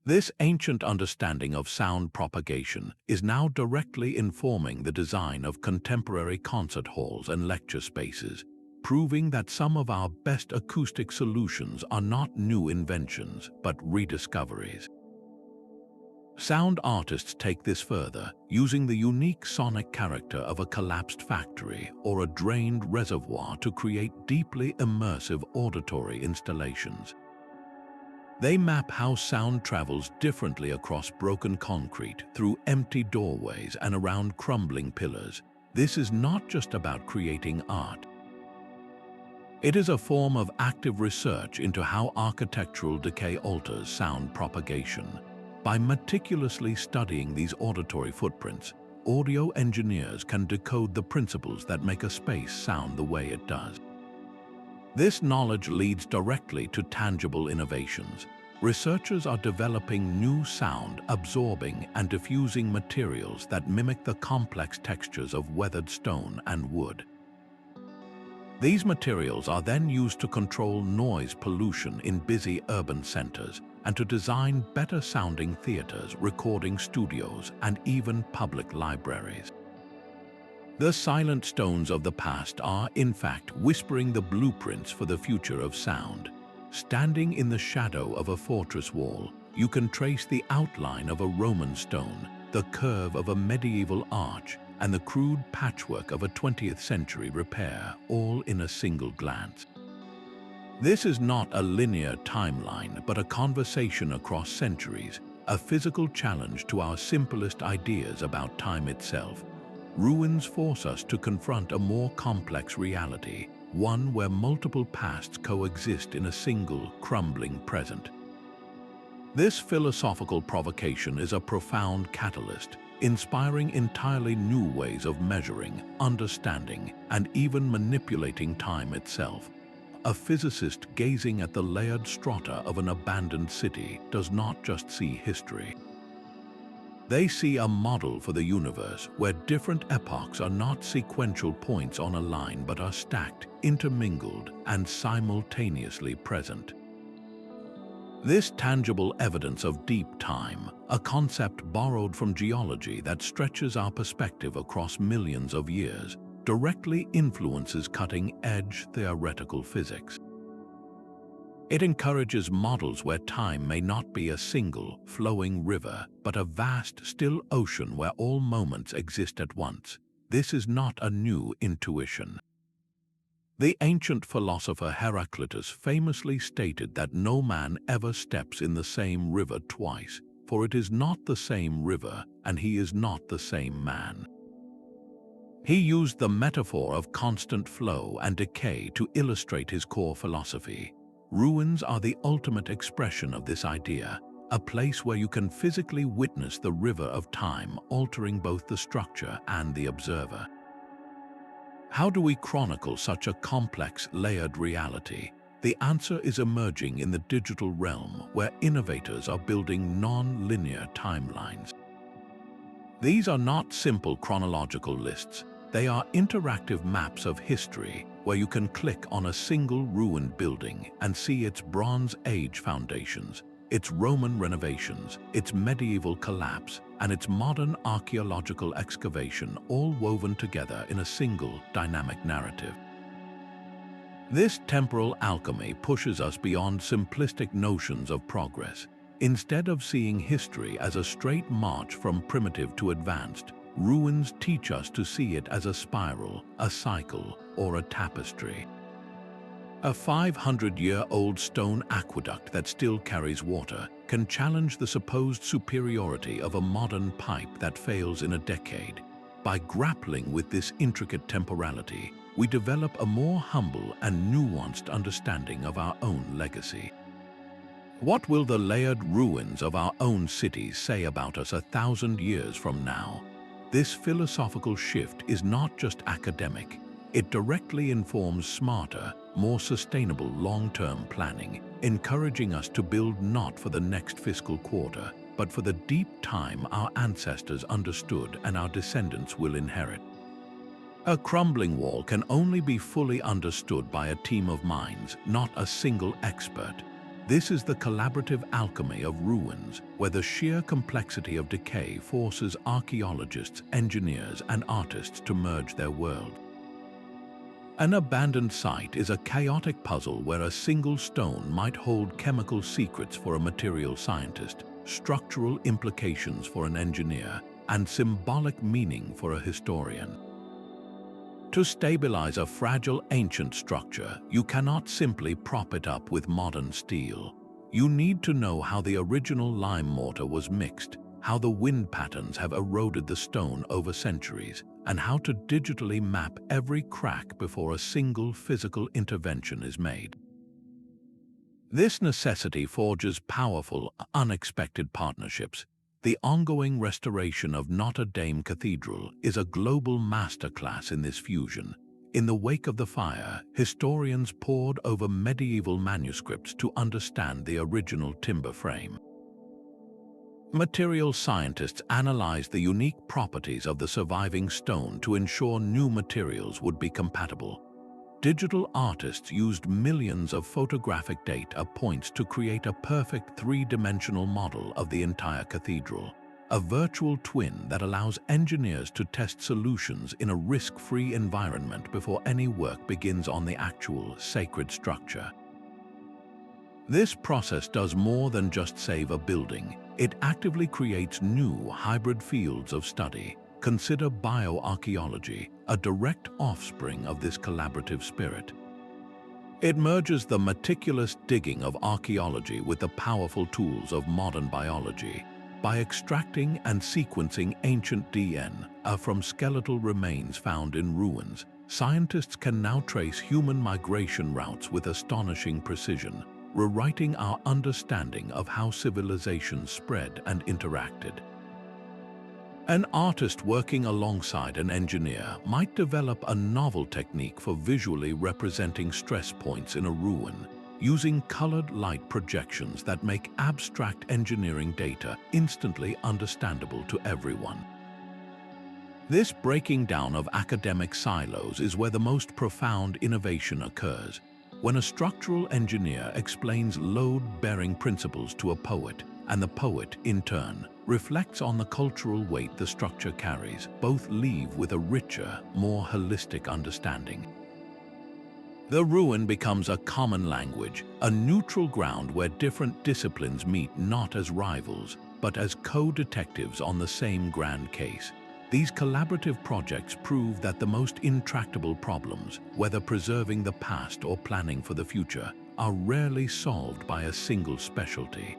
This ancient understanding of sound propagation is now directly informing the design of contemporary concert halls and lecture spaces, proving that some of our best acoustic solutions are not new inventions, but rediscoveries. Sound artists take this further, using the unique sonic character of a collapsed factory or a drained reservoir to create deeply immersive auditory installations. They map how sound travels differently across broken concrete, through empty doorways and around crumbling pillars. This is not just about creating art. It is a form of active research into how architectural decay alters sound propagation. By meticulously studying these auditory footprints, audio engineers can decode the principles that make a space sound the way it does. This knowledge leads directly to tangible innovations. Researchers are developing new sound-absorbing and diffusing materials that mimic the complex textures of weathered stone and wood. These materials are then used to control noise pollution in busy urban centers and to design better-sounding theaters, recording studios, and even public libraries. The silent stones of the past are, in fact, whispering the blueprints for the future of sound. Standing in the shadow of a fortress wall, you can trace the outline of a Roman stone, the curve of a medieval arch, and the crude patchwork of a 20th century repair, all in a single glance. This is not a linear timeline, but a conversation across centuries, a physical challenge to our simplest ideas about time itself. Ruins force us to confront a more complex reality, one where multiple pasts coexist in a single, crumbling present. This philosophical provocation is a profound catalyst, inspiring entirely new ways of measuring, understanding, and even manipulating time itself. A physicist gazing at the layered strata of an abandoned city does not just see history. They see a model for the universe where different epochs are not sequential points on a line but are stacked, intermingled, and simultaneously present. This tangible evidence of deep time, a concept borrowed from geology that stretches our perspective across millions of years, directly influences cutting-edge theoretical physics. It encourages models where time may not be a single, flowing river, but a vast, still ocean where all moments exist at once. This is not a new intuition. The ancient philosopher Heraclitus famously stated that no man ever steps in the same river twice, for it is not the same river and he is not the same man. He used the metaphor of constant flow and decay to illustrate his core philosophy. Ruins are the ultimate expression of this idea, a place where you can physically witness the river of time altering both the structure and the observer. How do we chronicle such a complex, layered reality? The answer is emerging in the digital realm, where innovators are building non-linear timelines. These are not simple chronological lists. They are interactive maps of history, where you can click on a single ruined building and see its Bronze Age foundations, its Roman renovations, its medieval collapse, and its modern archaeological excavation, all woven together in a single dynamic narrative. This temporal alchemy pushes us beyond simplistic notions of progress. Instead of seeing history as a straight march from primitive to advanced, ruins teach us to see it as a spiral, a cycle, or a tapestry. A 500-year-old stone aqueduct that still carries water can challenge the supposed superiority of a modern pipe that fails in a decade. By grappling with this intricate temporality, we develop a more humble and nuanced understanding of our own legacy. What will the layered ruins of our own cities say about us 1,000 years from now? This philosophical shift is not just academic. It directly informs smarter, more sustainable long-term planning, encouraging us to build not for the next fiscal quarter, but for the deep time our ancestors understood and our descendants will inherit. A crumbling wall can only be fully understood by a team of minds, not a single expert. This is the collaborative alchemy of ruins, where the sheer complexity of decay forces archaeologists, engineers, and artists to merge their world. An abandoned site is a chaotic puzzle where a single stone might hold chemical secrets for a material scientist, structural implications for an engineer, and symbolic meaning for a historian. To stabilize a fragile ancient structure, you cannot simply prop it up with modern steel. You need to know how the original lime mortar was mixed, how the wind patterns have eroded the stone over centuries, and how to digitally map every crack before a single physical intervention is made. This necessity forges powerful, unexpected partnerships. The ongoing restoration of Notre Dame Cathedral is a global masterclass in this fusion. In the wake of the fire, historians pored over medieval manuscripts to understand the original timber frame. Material scientists analyzed the unique properties of the surviving stone to ensure new materials would be compatible. Digital artists used millions of photographic data points to create a perfect three-dimensional model of the entire cathedral, a virtual twin that allows engineers to test solutions in a risk-free environment before any work begins on the actual sacred structure. This process does more than just save a building. It actively creates new hybrid fields of study. Consider bioarchaeology, a direct offspring of this collaborative spirit. It merges the meticulous digging of archaeology with the powerful tools of modern biology. By extracting and sequencing ancient DNA from skeletal remains found in ruins, scientists can now trace human migration routes with astonishing precision, rewriting our understanding of how civilizations spread and interacted. An artist working alongside an engineer might develop a novel technique for visually representing stress points in a ruin, using colored light projections that make abstract engineering data instantly understandable to everyone. This breaking down of academic silos is where the most profound innovation occurs. When a structural engineer explains load-bearing principles to a poet, and the poet, in turn, reflects on the cultural weight the structure carries, both leave with a richer, more holistic understanding. The ruin becomes a common language, a neutral ground where different disciplines meet not as rivals, but as co-detectives on the same grand case. These collaborative projects prove that the most intractable problems, whether preserving the past or planning for the future, are rarely solved by a single specialty.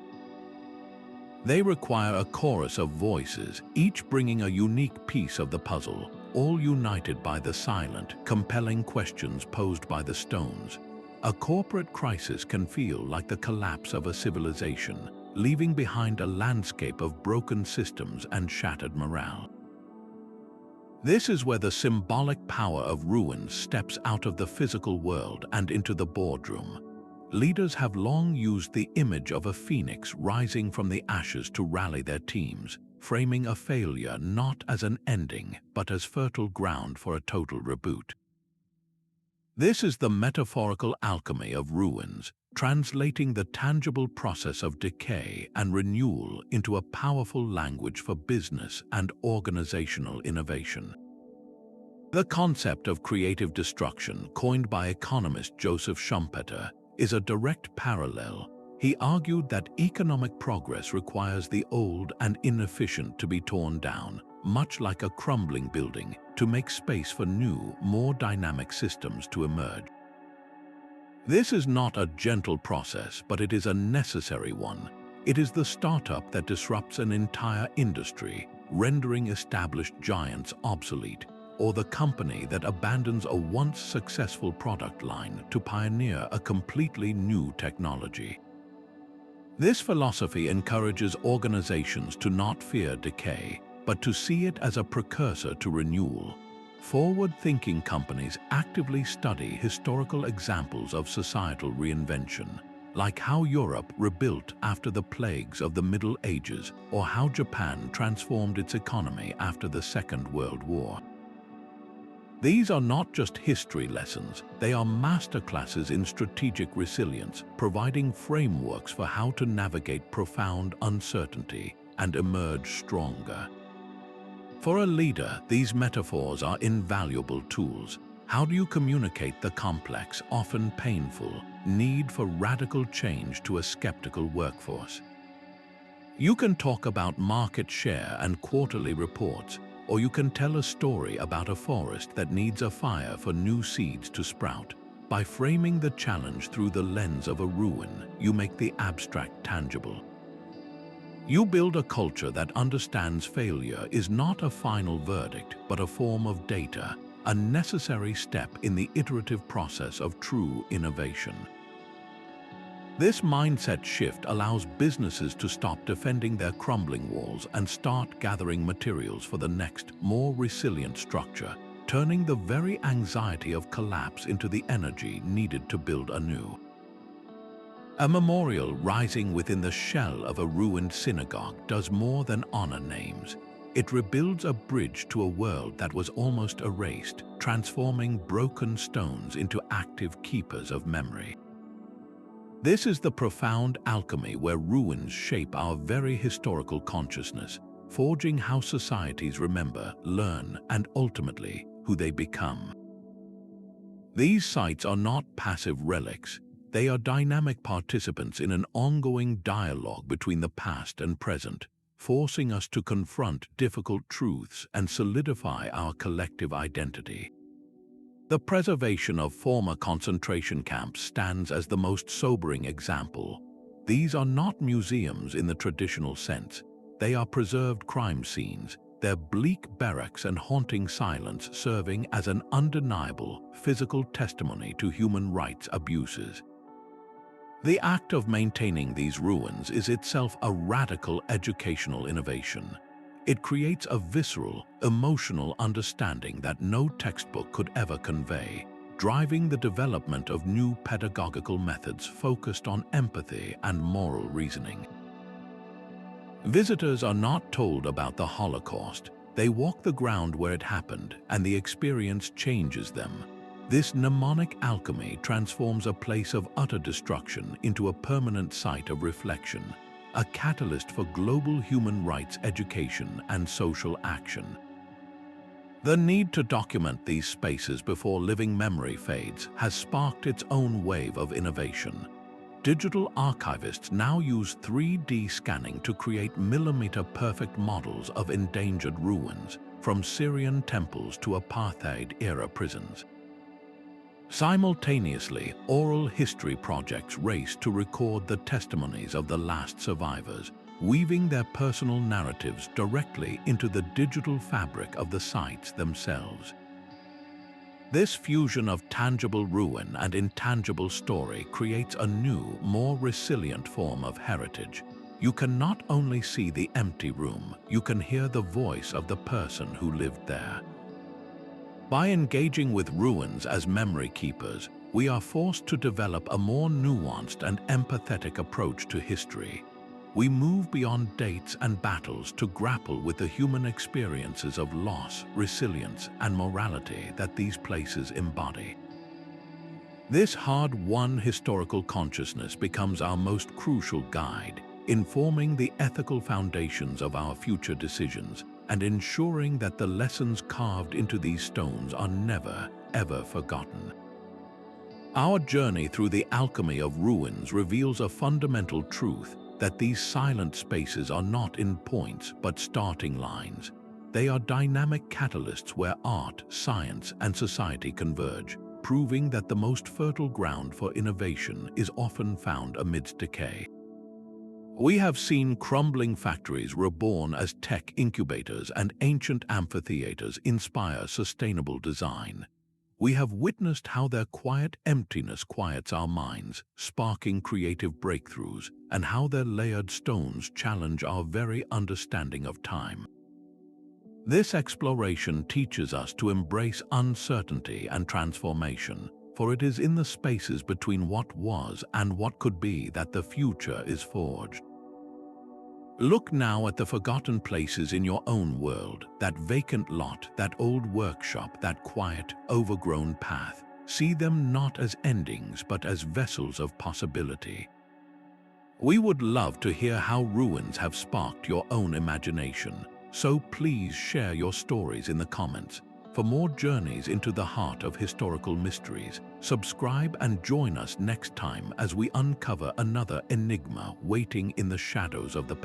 They require a chorus of voices, each bringing a unique piece of the puzzle, all united by the silent, compelling questions posed by the stones. A corporate crisis can feel like the collapse of a civilization, leaving behind a landscape of broken systems and shattered morale. This is where the symbolic power of ruins steps out of the physical world and into the boardroom. Leaders have long used the image of a phoenix rising from the ashes to rally their teams, framing a failure not as an ending, but as fertile ground for a total reboot. This is the metaphorical alchemy of ruins, translating the tangible process of decay and renewal into a powerful language for business and organizational innovation. The concept of creative destruction, coined by economist Joseph Schumpeter, is a direct parallel. He argued that economic progress requires the old and inefficient to be torn down, much like a crumbling building, to make space for new, more dynamic systems to emerge. This is not a gentle process, but it is a necessary one. It is the startup that disrupts an entire industry, rendering established giants obsolete, or the company that abandons a once successful product line to pioneer a completely new technology. This philosophy encourages organizations to not fear decay, but to see it as a precursor to renewal. Forward-thinking companies actively study historical examples of societal reinvention, like how Europe rebuilt after the plagues of the Middle Ages, or how Japan transformed its economy after the Second World War. These are not just history lessons, they are masterclasses in strategic resilience, providing frameworks for how to navigate profound uncertainty and emerge stronger. For a leader, these metaphors are invaluable tools. How do you communicate the complex, often painful, need for radical change to a skeptical workforce? You can talk about market share and quarterly reports, or you can tell a story about a forest that needs a fire for new seeds to sprout. By framing the challenge through the lens of a ruin, you make the abstract tangible. You build a culture that understands failure is not a final verdict, but a form of data, a necessary step in the iterative process of true innovation. This mindset shift allows businesses to stop defending their crumbling walls and start gathering materials for the next, more resilient structure, turning the very anxiety of collapse into the energy needed to build anew. A memorial rising within the shell of a ruined synagogue does more than honor names. It rebuilds a bridge to a world that was almost erased, transforming broken stones into active keepers of memory. This is the profound alchemy where ruins shape our very historical consciousness, forging how societies remember, learn, and ultimately, who they become. These sites are not passive relics. They are dynamic participants in an ongoing dialogue between the past and present, forcing us to confront difficult truths and solidify our collective identity. The preservation of former concentration camps stands as the most sobering example. These are not museums in the traditional sense. They are preserved crime scenes, their bleak barracks and haunting silence serving as an undeniable physical testimony to human rights abuses. The act of maintaining these ruins is itself a radical educational innovation. It creates a visceral, emotional understanding that no textbook could ever convey, driving the development of new pedagogical methods focused on empathy and moral reasoning. Visitors are not told about the Holocaust. They walk the ground where it happened, and the experience changes them. This mnemonic alchemy transforms a place of utter destruction into a permanent site of reflection, a catalyst for global human rights education and social action. The need to document these spaces before living memory fades has sparked its own wave of innovation. Digital archivists now use 3D scanning to create millimeter-perfect models of endangered ruins, from Syrian temples to apartheid-era prisons. Simultaneously, oral history projects race to record the testimonies of the last survivors, weaving their personal narratives directly into the digital fabric of the sites themselves. This fusion of tangible ruin and intangible story creates a new, more resilient form of heritage. You can not only see the empty room, you can hear the voice of the person who lived there. By engaging with ruins as memory keepers, we are forced to develop a more nuanced and empathetic approach to history. We move beyond dates and battles to grapple with the human experiences of loss, resilience, and morality that these places embody. This hard-won historical consciousness becomes our most crucial guide, informing the ethical foundations of our future decisions and ensuring that the lessons carved into these stones are never, ever forgotten. Our journey through the alchemy of ruins reveals a fundamental truth that these silent spaces are not endpoints but starting lines. They are dynamic catalysts where art, science, and society converge, proving that the most fertile ground for innovation is often found amidst decay. We have seen crumbling factories reborn as tech incubators and ancient amphitheaters inspire sustainable design. We have witnessed how their quiet emptiness quiets our minds, sparking creative breakthroughs, and how their layered stones challenge our very understanding of time. This exploration teaches us to embrace uncertainty and transformation, for it is in the spaces between what was and what could be that the future is forged. Look now at the forgotten places in your own world, that vacant lot, that old workshop, that quiet, overgrown path. See them not as endings, but as vessels of possibility. We would love to hear how ruins have sparked your own imagination, so please share your stories in the comments. For more journeys into the heart of historical mysteries, subscribe and join us next time as we uncover another enigma waiting in the shadows of the past.